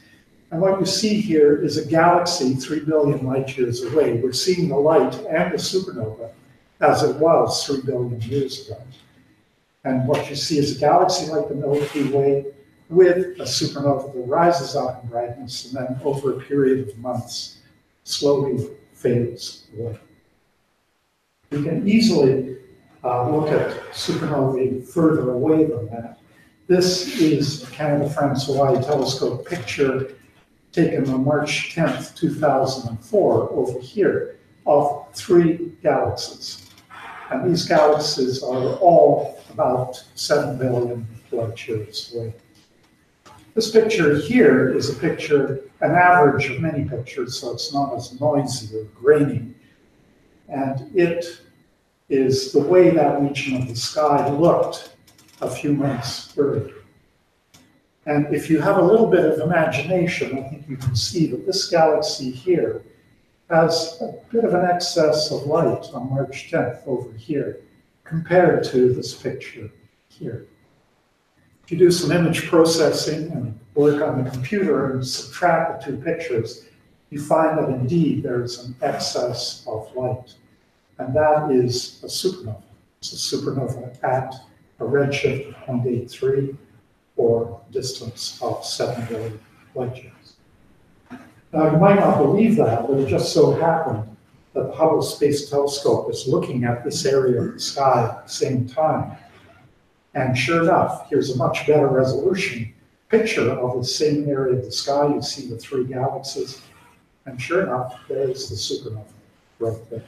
Speaker 12: And what you see here is a galaxy 3 billion light years away. We're seeing the light and the supernova as it was 3 billion years ago. And what you see is a galaxy like the Milky Way with a supernova that rises up in brightness and then over a period of months slowly fades away. We can easily look at supernovae further away than that. This is a Canada-France-Hawaii Telescope picture taken on March 10th, 2004, over here, of 3 galaxies. And these galaxies are all about 7 billion light years away. This picture here is a picture, an average of many pictures, so it's not as noisy or grainy. And it is the way that region of the sky looked a few months earlier. And if you have a little bit of imagination, I think you can see that this galaxy here has a bit of an excess of light on March 10th over here, compared to this picture here. If you do some image processing and work on the computer and subtract the 2 pictures, you find that indeed there's an excess of light. And that is a supernova. It's a supernova at a redshift of 0.83 or distance of 7 billion light years. Now, you might not believe that, but it just so happened that the Hubble Space Telescope is looking at this area of the sky at the same time. And sure enough, here's a much better resolution picture of the same area of the sky. You see the 3 galaxies. And sure enough, there's the supernova right there.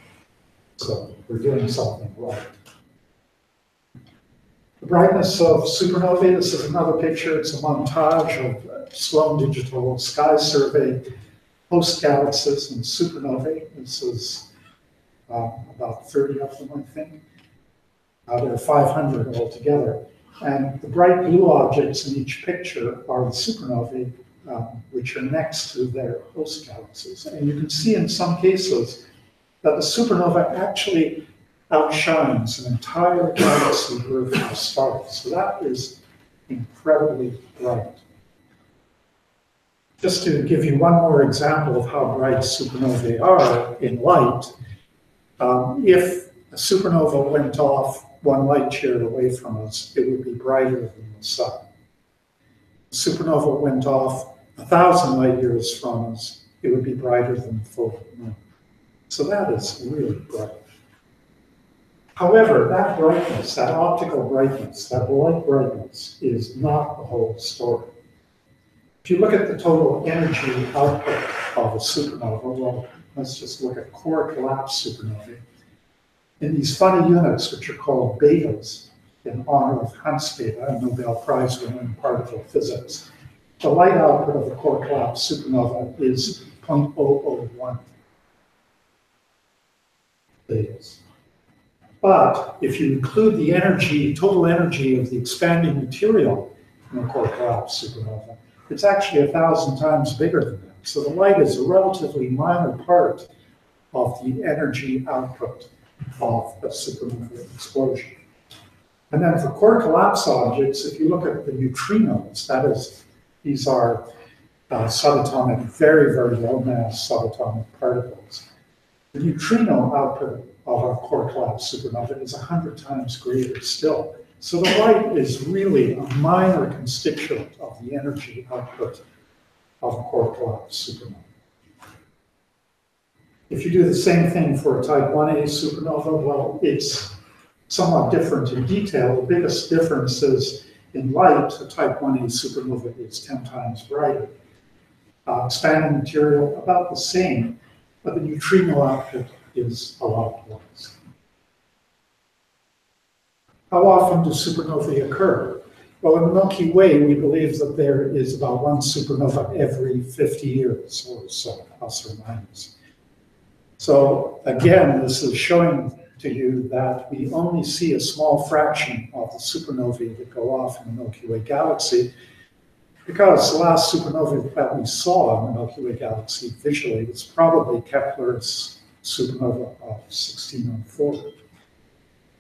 Speaker 12: So we're doing something right. The brightness of supernovae, this is another picture. It's a montage of Sloan Digital Sky Survey host-galaxies and supernovae. This is about 30 of them, I think. There are 500 altogether. And the bright blue objects in each picture are the supernovae, which are next to their host galaxies. And you can see in some cases that the supernova actually outshines an entire galaxy worth of stars. So that is incredibly bright. Just to give you one more example of how bright supernovae are in light, if a supernova went off 1 light year away from us, it would be brighter than the sun. Supernova went off 1,000 light years from us, it would be brighter than the full moon. So that is really bright. However, that brightness, that optical brightness, that light brightness is not the whole story. If you look at the total energy output of a supernova, well, let's just look at core collapse supernovae. In these funny units, which are called betas, in honor of Hans beta, a Nobel Prize winner in particle physics, the light output of a core collapse supernova is 0.001 betas. But if you include the energy, total energy of the expanding material in a core collapse supernova, it's actually 1,000 times bigger than that. So the light is a relatively minor part of the energy output of a supernova explosion. And then for core collapse objects, if you look at the neutrinos, that is, these are subatomic, very, very low mass subatomic particles. The neutrino output of a core collapse supernova is 100 times greater still. So the light is really a minor constituent of the energy output of a core collapse supernova. If you do the same thing for a type 1a supernova, well, it's somewhat different in detail. The biggest difference is in light, a type 1a supernova is 10 times brighter. Expanding material, about the same, but the neutrino output is a lot less. How often do supernovae occur? Well, in the Milky Way, we believe that there is about 1 supernova every 50 years or so, plus or minus. So again, this is showing to you that we only see a small fraction of the supernovae that go off in the Milky Way galaxy, because the last supernova that we saw in the Milky Way galaxy visually was probably Kepler's supernova of 1604.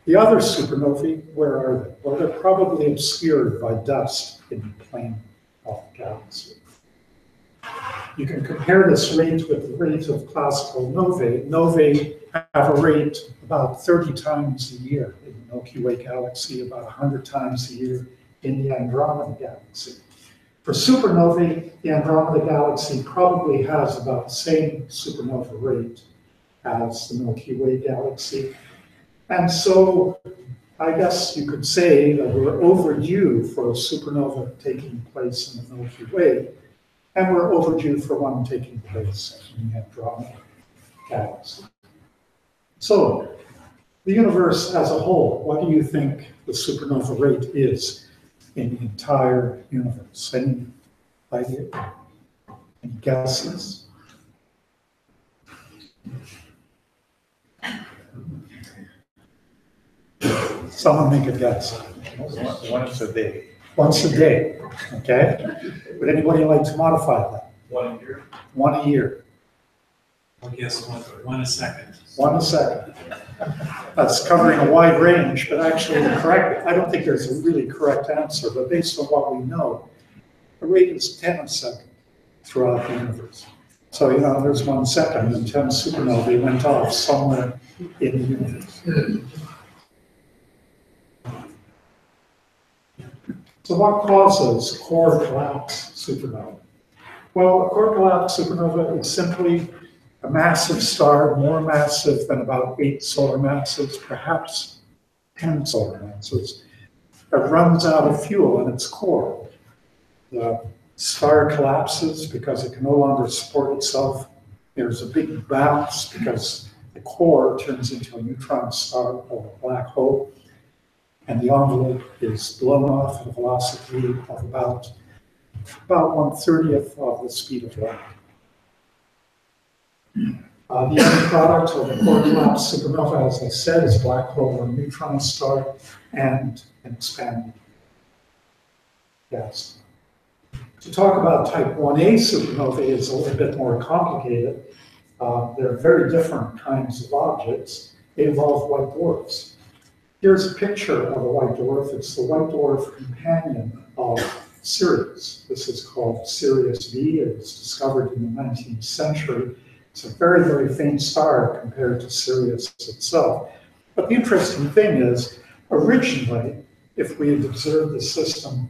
Speaker 12: The other supernovae, where are they? Well, they're probably obscured by dust in the plane of the galaxy. You can compare this rate with the rate of classical novae. Novae have a rate about 30 times a year in the Milky Way galaxy, about 100 times a year in the Andromeda galaxy. For supernovae, the Andromeda galaxy probably has about the same supernova rate as the Milky Way galaxy. And so I guess you could say that we're overdue for a supernova taking place in the Milky Way, and we're overdue for one taking place in the Andromeda galaxy. So, the universe as a whole, what do you think the supernova rate is in the entire universe? Any idea? Any guesses? Someone make a guess.
Speaker 4: Once a day.
Speaker 12: Once a day, okay? Would anybody like to modify that?
Speaker 3: 1 a year.
Speaker 12: 1 a year.
Speaker 10: I guess one a second.
Speaker 12: 1 a second. That's covering a wide range, but actually the correct, I don't think there's a really correct answer, but based on what we know, the rate is 10 a second throughout the universe. So, you know, there's 1 second and 10 supernovae went off somewhere in the universe. So what causes core collapse supernova? Well, a core collapse supernova is simply a massive star, more massive than about 8 solar masses, perhaps 10 solar masses, that runs out of fuel in its core. The star collapses because it can no longer support itself. There's a big bounce because the core turns into a neutron star or a black hole, and the envelope is blown off at a velocity of about 1/30th of the speed of light. The end product of a core collapse supernova, as I said, is black hole or neutron star and an expanding gas. To talk about type 1a supernovae is a little bit more complicated. They're very different kinds of objects. They involve white dwarfs. Here's a picture of a white dwarf. It's the white dwarf companion of Sirius. This is called Sirius B. It was discovered in the 19th century. It's a very, very faint star compared to Sirius itself. But the interesting thing is, originally, if we had observed the system,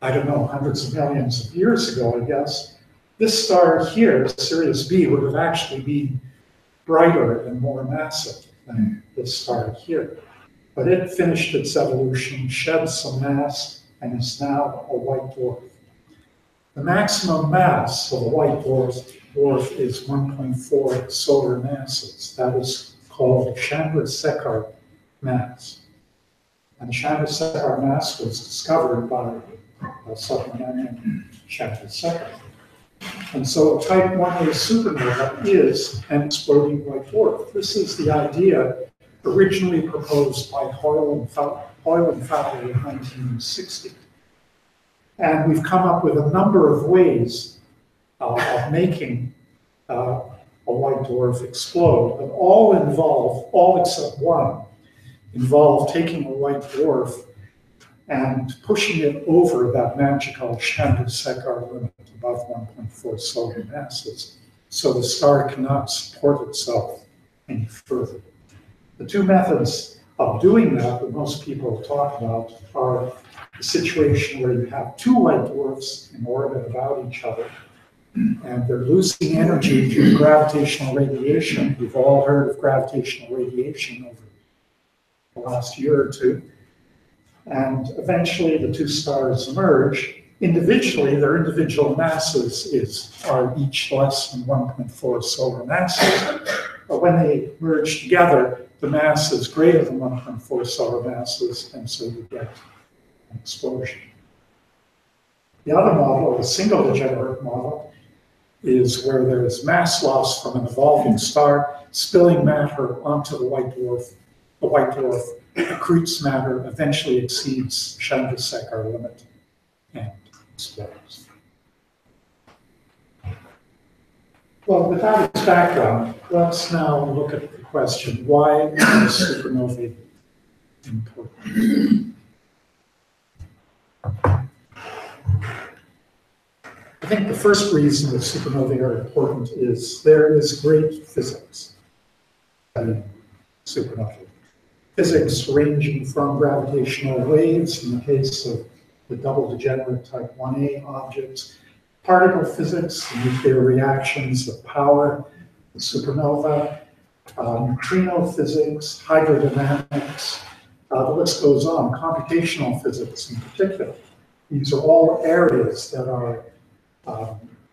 Speaker 12: I don't know, hundreds of millions of years ago, I guess, this star here, Sirius B, would have actually been brighter and more massive than this star here. But it finished its evolution, shed some mass, and is now a white dwarf. The maximum mass of a white dwarf is 1.4 solar masses. That is called Chandrasekhar mass. And Chandrasekhar mass was discovered by Subramanian Chandrasekhar. And so type 1a supernova is an exploding white dwarf. This is the idea originally proposed by Hoyle and Fowler in 1960. And we've come up with a number of ways of making a white dwarf explode, but all except one, involve taking a white dwarf and pushing it over that magical Chandrasekhar limit above 1.4 solar masses, so the star cannot support itself any further. The two methods of doing that most people talk about are the situation where you have two white dwarfs in orbit about each other, and they're losing energy due to gravitational radiation. You've all heard of gravitational radiation over the last year or two. And eventually the two stars emerge. Individually, their individual masses are each less than 1.4 solar masses. But when they merge together, the mass is greater than 1.4 solar masses, and so you get an explosion. The other model, the single degenerate model, is where there is mass loss from an evolving star, spilling matter onto the white dwarf. The white dwarf accretes matter, eventually exceeds Chandrasekhar limit, and explodes. Well, with that as background, let's now look at the question, why is supernovae important? I think the first reason that supernovae are important is there is great physics in supernovae. Physics ranging from gravitational waves, in the case of the double degenerate type 1a objects, particle physics, the nuclear reactions of power, the supernova, neutrino physics, hydrodynamics, the list goes on, computational physics in particular. These are all areas that are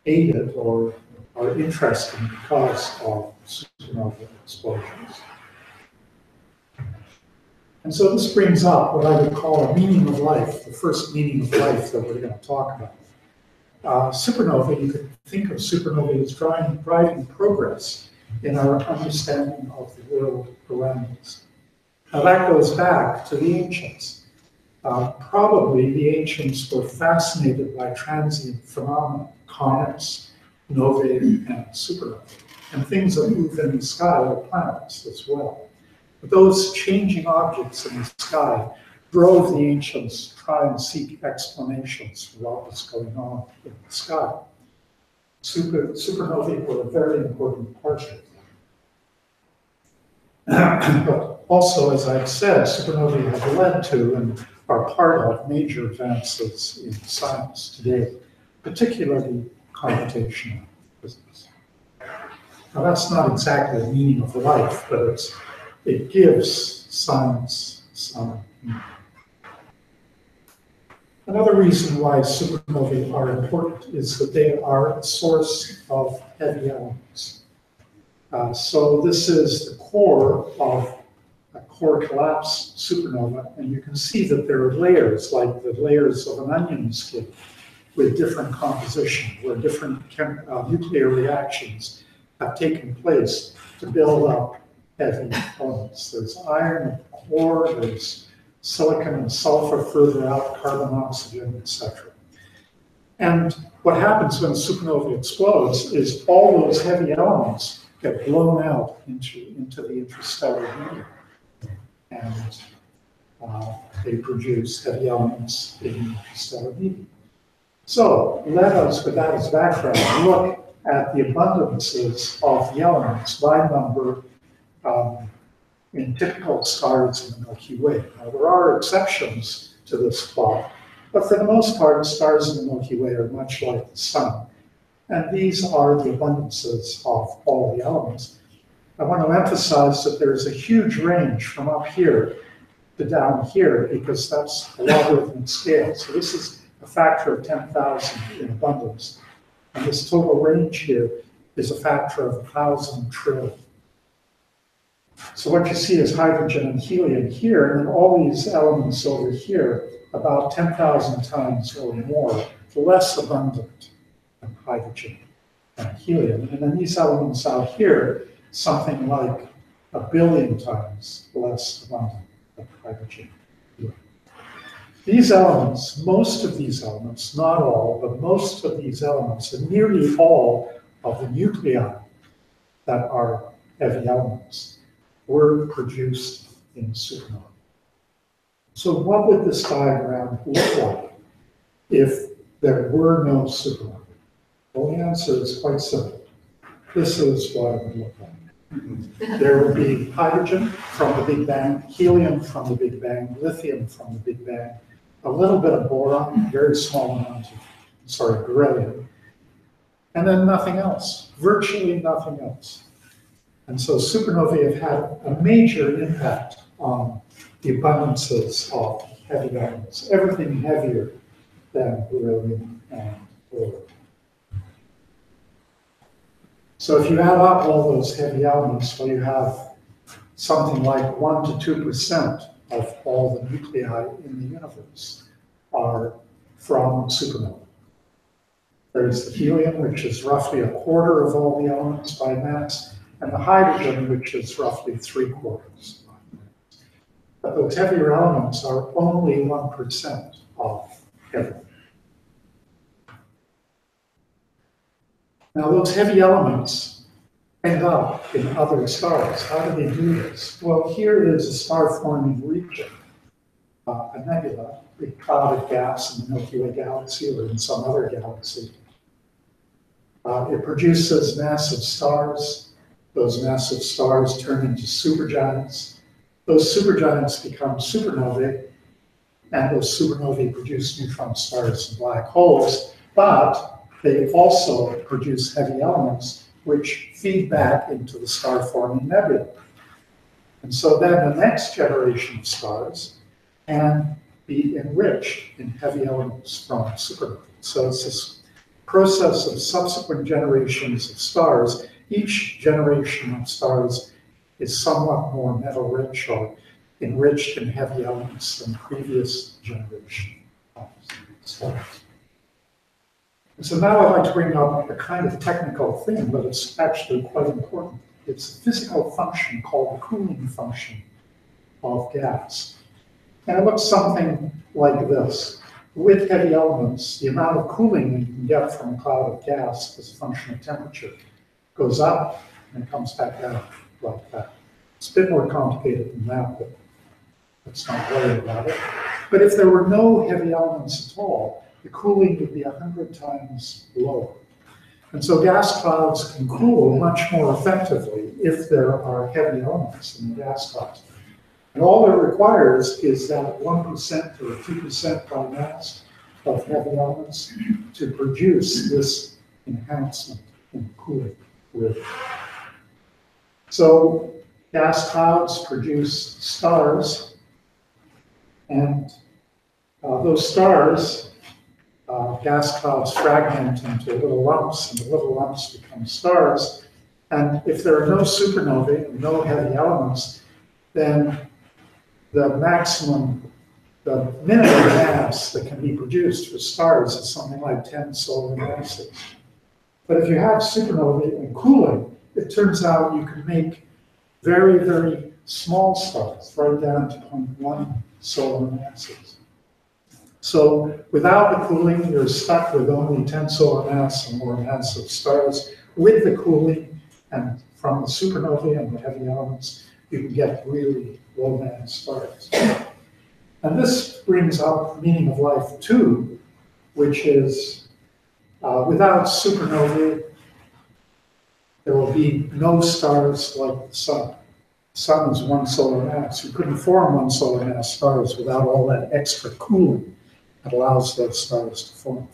Speaker 12: aided or are interesting because of supernova explosions. And so this brings up what I would call a meaning of life, the first meaning of life that we're going to talk about. Supernova, you could think of supernovae as driving progress in our understanding of the world around us. Now that goes back to the ancients. Probably the ancients were fascinated by transient phenomena, comets, novae, and supernovae, and things that move in the sky like planets as well. But those changing objects in the sky drove the ancients to try and seek explanations for what was going on in the sky. Supernovae were a very important part of that. But also, as I've said, supernovae have led to and are part of major advances in science today, particularly computational physics. Now, that's not exactly the meaning of life, but it gives science some meaning. Another reason why supernovae are important is that they are a source of heavy elements. So this is the core of a core collapse supernova, and you can see that there are layers, like the layers of an onion skin, with different composition, where different nuclear reactions have taken place to build up heavy elements. There's iron at the core, there's silicon and sulfur further out, carbon, oxygen, etc. And what happens when a supernova explodes is all those heavy elements get blown out into the interstellar medium. And they produce heavy elements in the interstellar medium. So let us, with that as background, look at the abundances of the elements by number in typical stars in the Milky Way. Now, there are exceptions to this plot, but for the most part, stars in the Milky Way are much like the sun. And these are the abundances of all the elements. I want to emphasize that there's a huge range from up here to down here, because that's a logarithmic scale. So this is a factor of 10,000 in abundance. And this total range here is a factor of 1,000 trillion. So what you see is hydrogen and helium here, and then all these elements over here, about 10,000 times or more, less abundant than hydrogen and helium. And then these elements out here, something like 1 billion times less abundant than hydrogen. These elements, most of these elements, not all, but most of these elements, and nearly all of the nuclei that are heavy elements, were produced in supernova. So what would this diagram look like if there were no supernova? Well, the answer is quite simple. This is what it would look like. There would be hydrogen from the Big Bang, helium from the Big Bang, lithium from the Big Bang, a little bit of boron, very small amount of, beryllium, and then nothing else, virtually nothing else. And so supernovae have had a major impact on the abundances of heavy elements, everything heavier than beryllium and boron. So if you add up all those heavy elements, well, you have something like 1 to 2% of all the nuclei in the universe are from supernovae. There's the helium, which is roughly 1/4 of all the elements by mass, and the hydrogen, which is roughly 3/4. But those heavier elements are only 1% of everything. Now, those heavy elements end up in other stars. How do they do this? Well, here is a star-forming region, a nebula, a big cloud of gas in the Milky Way galaxy or in some other galaxy. It produces massive stars. Those massive stars turn into supergiants. Those supergiants become supernovae, and those supernovae produce neutron stars and black holes, but they also produce heavy elements which feed back into the star-forming nebula. And so then the next generation of stars can be enriched in heavy elements from supernovae. So it's this process of subsequent generations of stars. Each generation of stars is somewhat more metal-rich or enriched in heavy elements than previous generation of stars. And so now I'd like to bring up a kind of technical thing, but it's actually quite important. It's a physical function called the cooling function of gas. And it looks something like this. With heavy elements, the amount of cooling you can get from a cloud of gas as a function of temperature goes up and it comes back down like that. It's a bit more complicated than that, but let's not worry about it. But if there were no heavy elements at all, the cooling would be 100 times lower. And so gas clouds can cool much more effectively if there are heavy elements in the gas clouds. And all it requires is that 1% or 2% by mass of heavy elements to produce this enhancement in cooling rate. So gas clouds produce stars, and those stars, gas clouds fragment into little lumps, and the little lumps become stars. And if there are no supernovae, no heavy elements, then the minimum mass that can be produced for stars is something like 10 solar masses. But if you have supernovae and cooling, it turns out you can make very, very small stars, right down to 0.1 solar masses. So without the cooling, you're stuck with only 10 solar mass and more massive stars. With the cooling and from the supernovae and the heavy elements, you can get really low mass stars. And this brings up the meaning of life too, which is without supernovae, there will be no stars like the sun. The sun is one solar mass. You couldn't form one solar mass stars without all that extra cooling that allows those stars to form.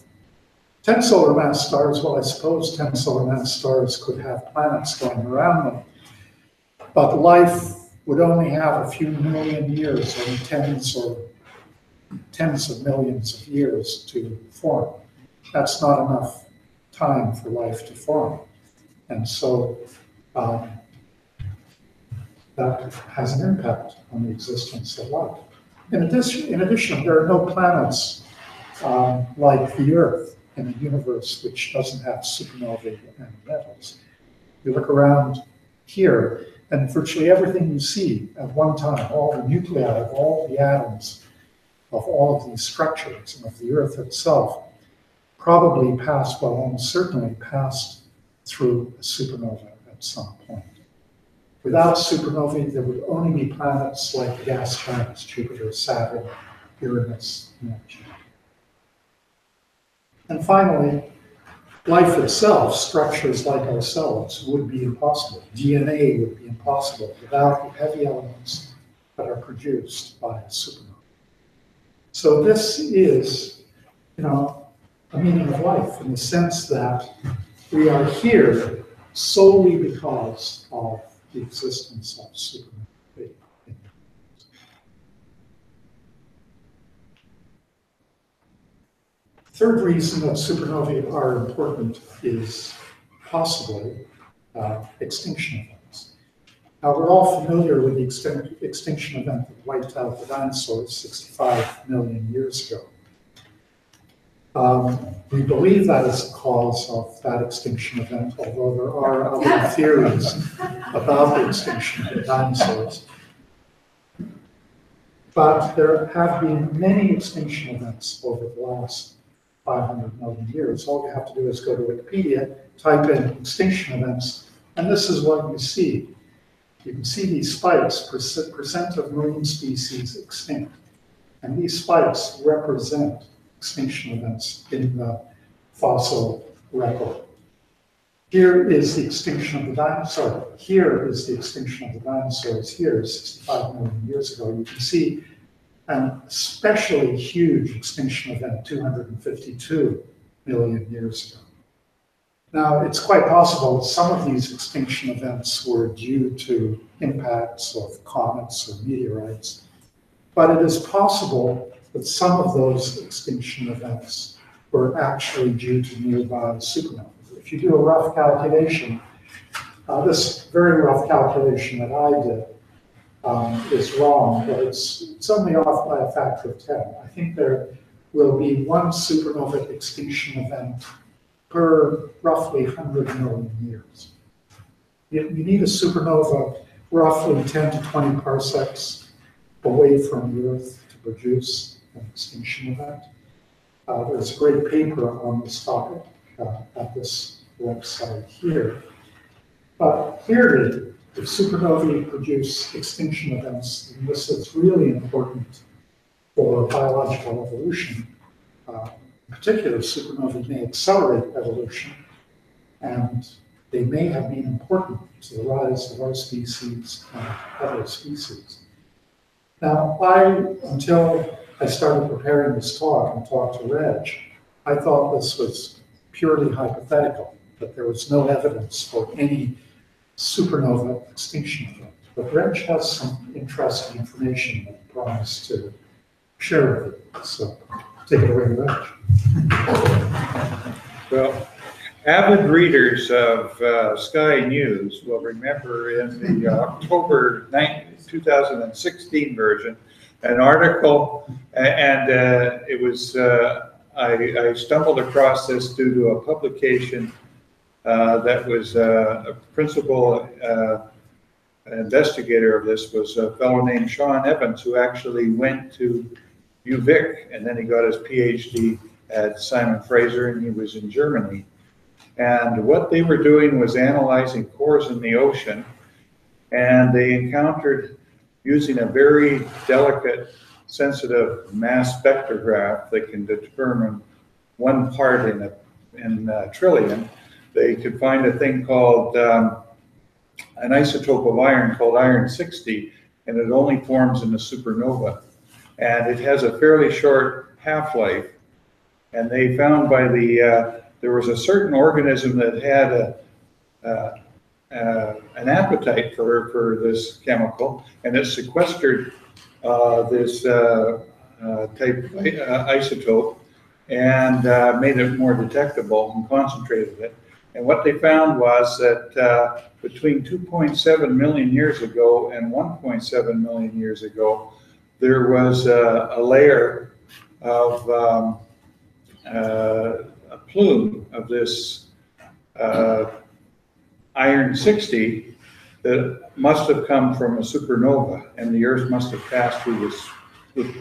Speaker 12: 10 solar mass stars, well, I suppose 10 solar mass stars could have planets going around them, but life would only have a few million years, or tens of millions of years to form. That's not enough time for life to form. And so that has an impact on the existence of life. In addition, there are no planets like the Earth in a universe which doesn't have supernovae and metals. You look around here, and virtually everything you see at one time, all the nuclei of all the atoms of all of these structures and of the Earth itself, probably passed, well, almost certainly passed through a supernova at some point. Without supernovae, there would only be planets like the gas giants, Jupiter, Saturn, Uranus, Neptune. And finally, life itself, structures like ourselves, would be impossible. DNA would be impossible without the heavy elements that are produced by a supernova. So this is, a meaning of life in the sense that we are here solely because of the existence of supernovae. Third reason that supernovae are important is possibly extinction events. Now, we're all familiar with the extinction event that wiped out the dinosaurs 65 million years ago. We believe that is the cause of that extinction event, although there are other theories about the extinction of the dinosaurs. But there have been many extinction events over the last 500 million years. All you have to do is go to Wikipedia, type in extinction events, and this is what you see. You can see these spikes, percent of marine species extinct. And these spikes represent extinction events in the fossil record. Here is the extinction of the dinosaurs. Here is the extinction of the dinosaurs. Here, 65 million years ago. You can see an especially huge extinction event 252 million years ago. Now, it's quite possible that some of these extinction events were due to impacts of comets or meteorites, but it is possible that some of those extinction events were actually due to nearby supernovas. If you do a rough calculation, this very rough calculation that I did is wrong, but it's only off by a factor of 10. I think there will be one supernova extinction event per roughly 100 million years. You need a supernova roughly 10 to 20 parsecs away from the Earth to produce an extinction event. There's a great paper on this topic at this website here. But clearly, if supernovae produce extinction events, and this is really important for biological evolution, in particular, supernovae may accelerate evolution, and they may have been important to the rise of our species and other species. Now, until I started preparing this talk and talked to Reg, I thought this was purely hypothetical, that there was no evidence for any supernova extinction event. But Reg has some interesting information that he promised to share with you. So take it away, Reg.
Speaker 4: Well, avid readers of Sky News will remember in the October 2016 version, an article, and it was, I stumbled across this due to a publication that was a principal investigator of this was a fellow named Sean Evans, who actually went to UVic, and then he got his PhD at Simon Fraser, and he was in Germany. And what they were doing was analyzing cores in the ocean, and they encountered, using a very delicate, sensitive mass spectrograph that can determine 1 part in a trillion, they could find a thing called an isotope of iron called iron-60, and it only forms in a supernova. And it has a fairly short half-life. And they found by there was a certain organism that had an appetite for this chemical, and it sequestered this type of isotope and made it more detectable and concentrated it. And what they found was that between 2.7 million years ago and 1.7 million years ago, there was a layer of a plume of this iron-60 that must have come from a supernova, and the Earth must have passed through this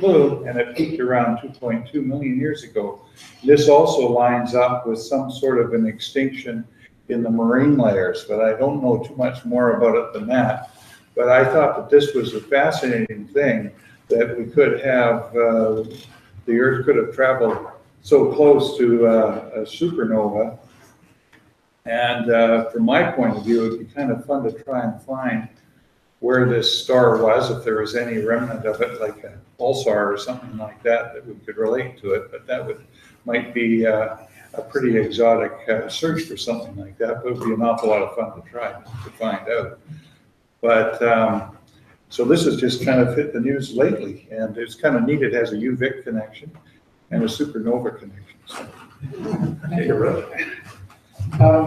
Speaker 4: plume, and it peaked around 2.2 million years ago. This also lines up with some sort of an extinction in the marine layers, but I don't know too much more about it than that. But I thought that this was a fascinating thing, that we could have, the Earth could have traveled so close to a supernova. And from my point of view, it'd be kind of fun to try and find where this star was, if there was any remnant of it, like a pulsar or something like that, that we could relate to it. But that might be a pretty exotic search for something like that, but it would be an awful lot of fun to try to find out. But so this has just kind of hit the news lately, and it's kind of neat. It has a UVic connection and a supernova connection. So,
Speaker 12: Thank you, Rick.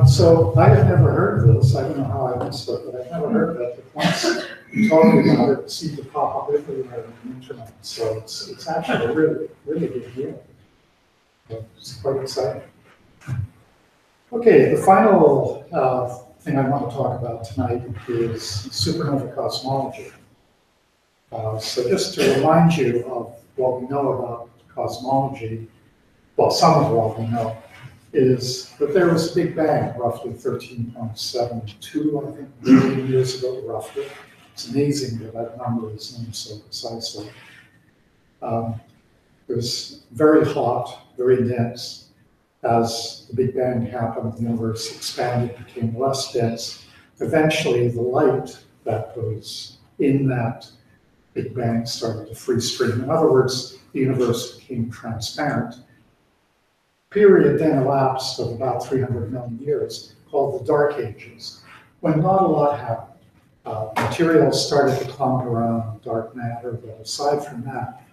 Speaker 12: So I had never heard of this. I don't know how I missed it, but I've never heard of it. But once talking about it, it seemed to pop up everywhere on the internet. So it's actually a really, really big deal. So it's quite exciting. Okay, the final thing I want to talk about tonight is supernova cosmology. So just to remind you of what we know about cosmology, well, some of what we know, is that there was a Big Bang roughly 13.72, I think, billion years ago, roughly. It's amazing that that number is named so precisely. It was very hot, very dense. As the Big Bang happened, the universe expanded, became less dense. Eventually, the light that was in that Big Bang started to free stream. In other words, the universe became transparent. Period then elapsed of about 300 million years, called the Dark Ages, when not a lot happened. Materials started to clump around dark matter, but aside from that,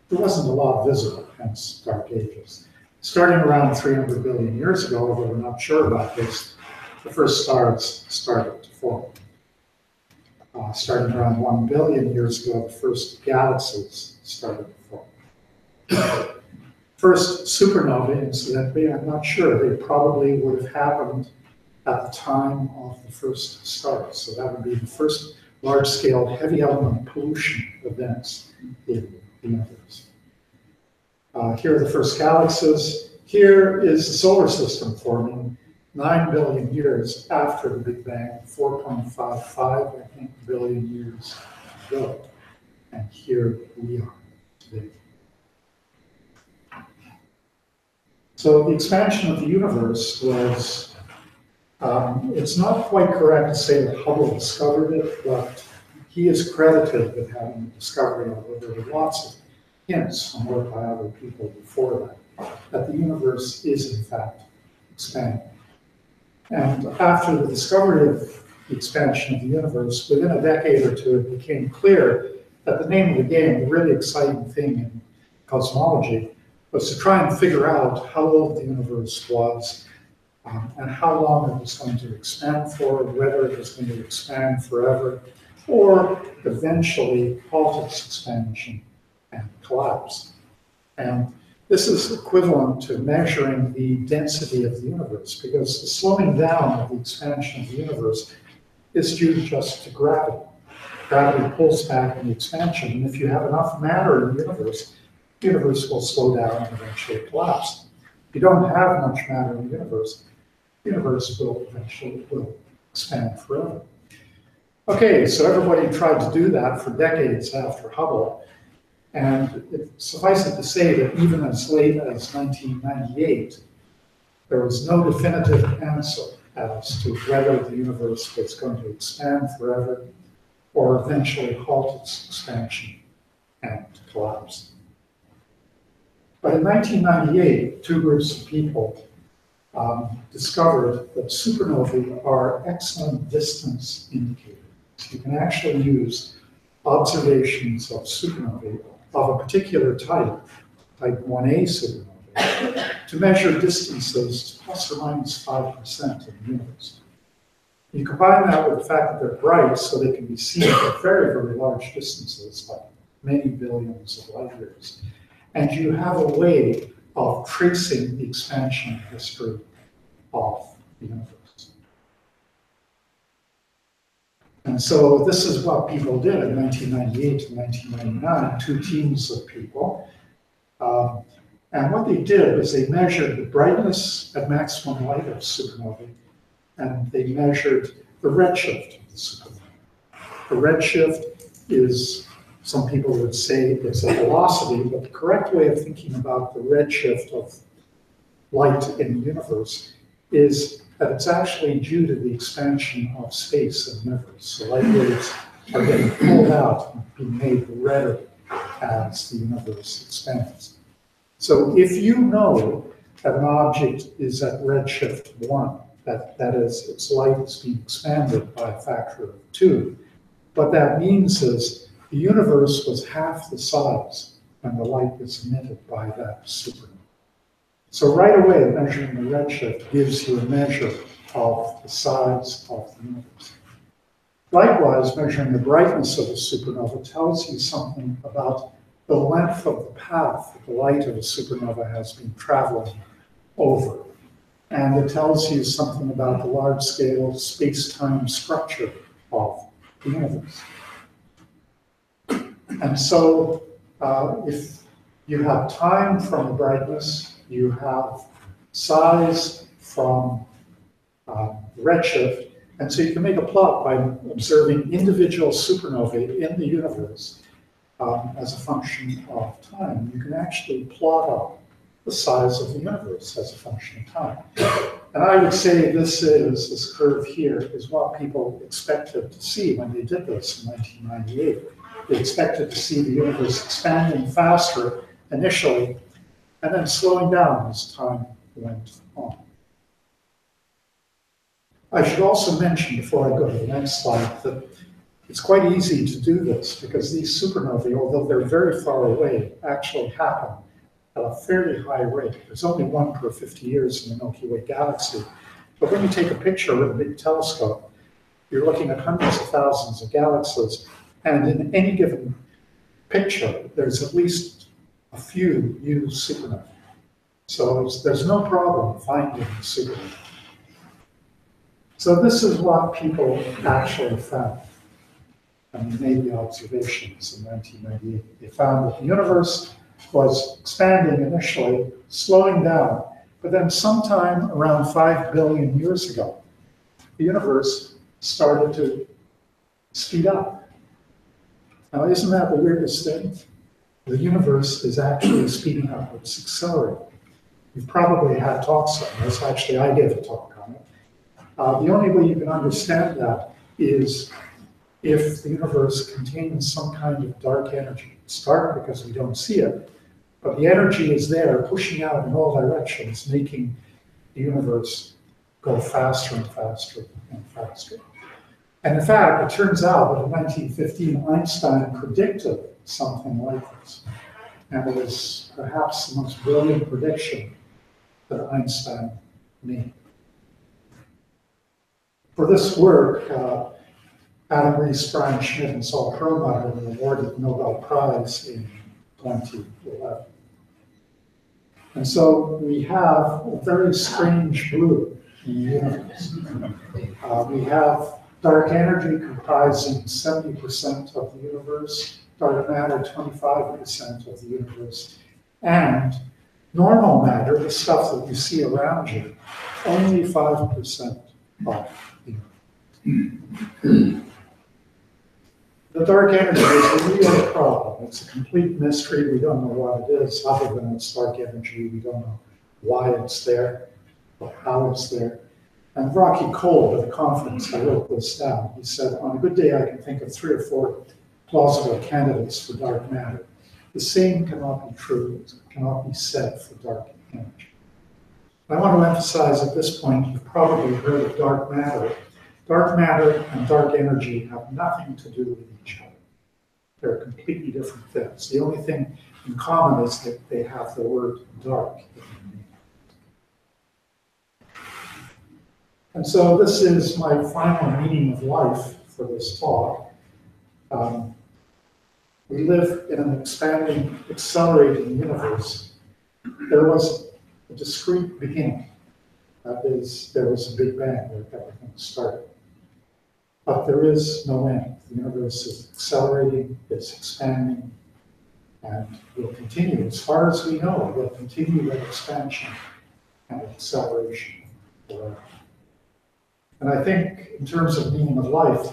Speaker 12: there wasn't a lot visible, hence Dark Ages. Starting around 300 billion years ago, although we're not sure about this, the first stars started to form. Starting around 1 billion years ago, the first galaxies started to form. First supernovae, incidentally, I'm not sure. They probably would have happened at the time of the first stars. So that would be the first large-scale heavy element pollution events in the universe. Here are the first galaxies. Here is the solar system forming 9 billion years after the Big Bang, 4.55, I think, billion years ago. And here we are today. So the expansion of the universe was, it's not quite correct to say that Hubble discovered it, but he is credited with having the discovery of it. There were lots of hints on work by other people before that the universe is in fact expanding. And after the discovery of the expansion of the universe, within a decade or two, it became clear that the name of the game, the really exciting thing in cosmology, was to try and figure out how old the universe was and how long it was going to expand for, whether it was going to expand forever, or eventually halt its expansion and collapse. And this is equivalent to measuring the density of the universe, because the slowing down of the expansion of the universe is due just to gravity. Gravity pulls back in the expansion, and if you have enough matter in the universe will slow down and eventually collapse. If you don't have much matter in the universe will eventually expand forever. Okay, so everybody tried to do that for decades after Hubble, And suffice it to say that even as late as 1998, there was no definitive answer as to whether the universe was going to expand forever or eventually halt its expansion and collapse. But in 1998, two groups of people discovered that supernovae are excellent distance indicators. You can actually use observations of supernovae of a particular type 1A supernovae, to measure distances to plus or minus 5% of the universe. You combine that with the fact that they're bright, so they can be seen at very, very large distances, like many billions of light years. And you have a way of tracing the expansion history of the universe. And so this is what people did in 1998 to 1999, two teams of people. And what they did is they measured the brightness at maximum light of supernovae, and they measured the redshift of the supernova. The redshift is, some people would say it's a velocity, but the correct way of thinking about the redshift of light in the universe is that it's actually due to the expansion of space in the universe. So light waves are getting pulled out and being made redder as the universe expands. So if you know that an object is at redshift 1, that is, its light is being expanded by a factor of 2, what that means is the universe was half the size when the light was emitted by that supernova. So right away, measuring the redshift gives you a measure of the size of the universe. Likewise, measuring the brightness of a supernova tells you something about the length of the path that the light of a supernova has been traveling over. And it tells you something about the large-scale space-time structure of the universe. And so if you have time from the brightness, you have size from redshift, and so you can make a plot by observing individual supernovae in the universe as a function of time. You can actually plot out the size of the universe as a function of time. And I would say this curve here is what people expected to see when they did this in 1998. They expected to see the universe expanding faster initially, and then slowing down as time went on. I should also mention, before I go to the next slide, that it's quite easy to do this because these supernovae, although they're very far away, actually happen at a fairly high rate. There's only one per 50 years in the Milky Way galaxy. But when you take a picture with a big telescope, you're looking at hundreds of thousands of galaxies, and in any given picture, there's at least a few new supernovae. So there's no problem finding supernovae. So this is what people actually found. And they made the observations in 1998. They found that the universe was expanding initially, slowing down, but then sometime around 5 billion years ago, the universe started to speed up. Now, isn't that the weirdest thing? The universe is actually speeding up, it's accelerating. You've probably had talks on this. Actually, I gave a talk on it. The only way you can understand that is if the universe contains some kind of dark energy. It's dark because we don't see it, but the energy is there pushing out in all directions, making the universe go faster and faster and faster. And in fact, it turns out that in 1915, Einstein predicted something like this. And it was perhaps the most brilliant prediction that Einstein made. For this work, Adam Rees, Brian Schmidt, and Saul Perlmutter were awarded the Nobel Prize in 2011. And so we have a very strange blue in the universe. We have dark energy comprising 70% of the universe, dark matter 25% of the universe, and normal matter, the stuff that you see around you, only 5% of the universe. The But dark energy is a real problem. It's a complete mystery. We don't know what it is, other than it's dark energy. We don't know why it's there or how it's there. And Rocky Cole at the conference, I wrote this down. He said, on a good day, I can think of 3 or 4 plausible candidates for dark matter. The same cannot be true, cannot be said for dark energy. I want to emphasize at this point, you've probably heard of dark matter. Dark matter and dark energy have nothing to do with each other. They're completely different things. The only thing in common is that they have the word dark in their name. And so this is my final meaning of life for this talk. We live in an expanding, accelerating universe. There was a discrete beginning. That is, there was a Big Bang where everything started. But there is no end. The universe is accelerating, it's expanding, and will continue. As far as we know, it will continue that expansion and acceleration forever. And I think in terms of meaning of life,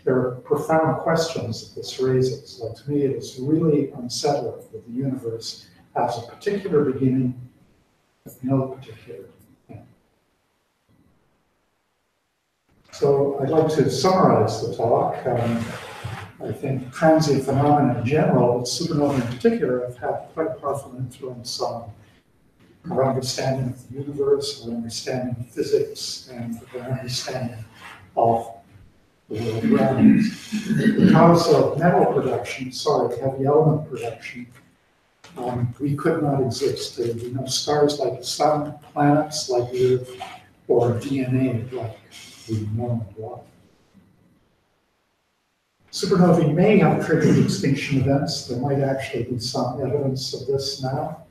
Speaker 12: there are profound questions that this raises. Like, to me, it is really unsettling that the universe has a particular beginning with no particular end. So I'd like to summarize the talk. I think transient phenomena in general, but supernovae in particular, have had quite a powerful influence on our understanding of the universe, our understanding of physics, and our understanding of the world around us. Because of metal production, heavy element production, we could not exist. There would be no stars like the sun, planets like the Earth, or DNA like we know and love. Supernovae may have triggered extinction events. There might actually be some evidence of this now.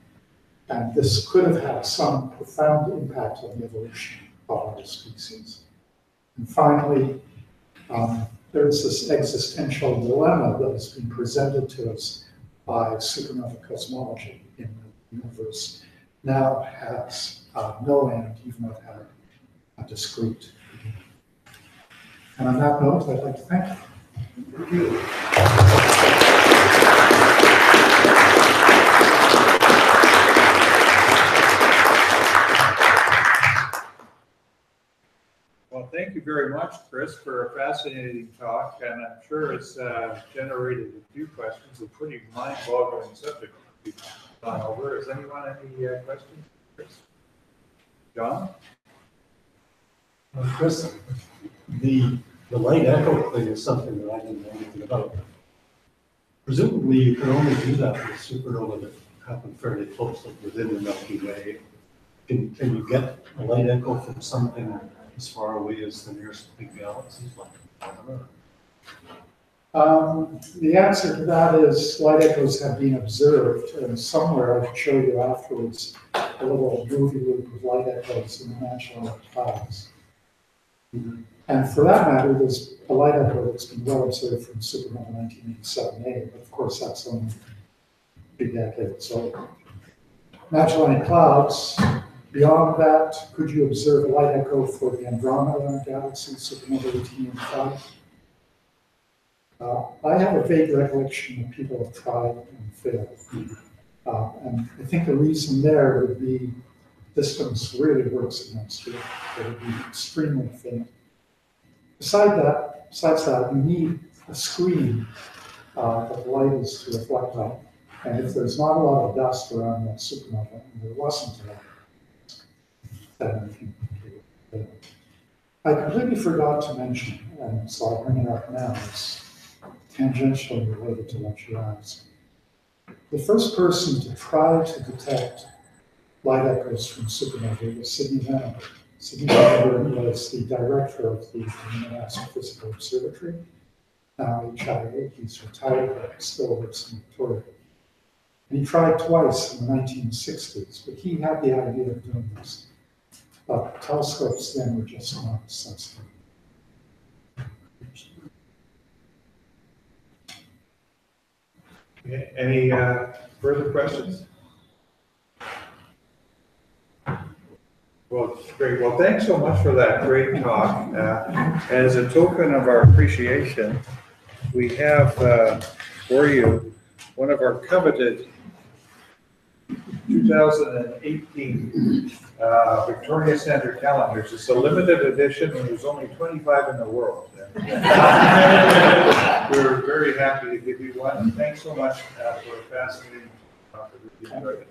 Speaker 12: And this could have had some profound impact on the evolution of our species. And finally, there's this existential dilemma that has been presented to us by supernova cosmology in the universe. Now has no end, even though it had a discrete beginning. And on that note, I'd like to thank you. Thank you.
Speaker 4: Well, thank you very much, Chris, for a fascinating talk, and I'm sure it's generated a few questions. A pretty mind-boggling subject we've gone over. Has anyone any questions, Chris? John?
Speaker 13: Chris, the light echo thing is something that I didn't know anything about. Presumably, you can only do that with supernova that happen fairly close, like within the Milky Way. Can you get a light echo from something as far away as the nearest big galaxies, like Andromeda?
Speaker 12: The answer to that is light echoes have been observed, and somewhere I can show you afterwards a little movie loop of light echoes in the National Clouds. And for that matter, there's a light echo that's been well observed from supernova 1987A, but of course that's only a few decades old. Magellanic Clouds, beyond that, could you observe a light echo for the Andromeda galaxy, supernova 1885? I have a vague recollection that people have tried and failed. And I think the reason there would be distance really works against you. It would be extremely faint. Besides that, you need a screen that the light is to reflect on. And if there's not a lot of dust around that supernova, and there wasn't a lot, then you can. I completely forgot to mention, and so I'll bring it up now, it's tangentially related to what you asked. The first person to try to detect light echoes from supernovae was Sidney Veneber. Sidney Veneber was the director of the Human Astrophysical Observatory, now HIA. He's retired, but still lives in Victoria. And he tried twice in the 1960s, but he had the idea of doing this. But telescopes then were just not sensitive.
Speaker 4: Okay. Any further questions? Well, great. Well, thanks so much for that great talk. As a token of our appreciation, we have for you one of our coveted 2018 Victoria Center calendars. It's a limited edition, and there's only 25 in the world. We're very happy to give you one, and thanks so much for a fascinating talk. We enjoyed it.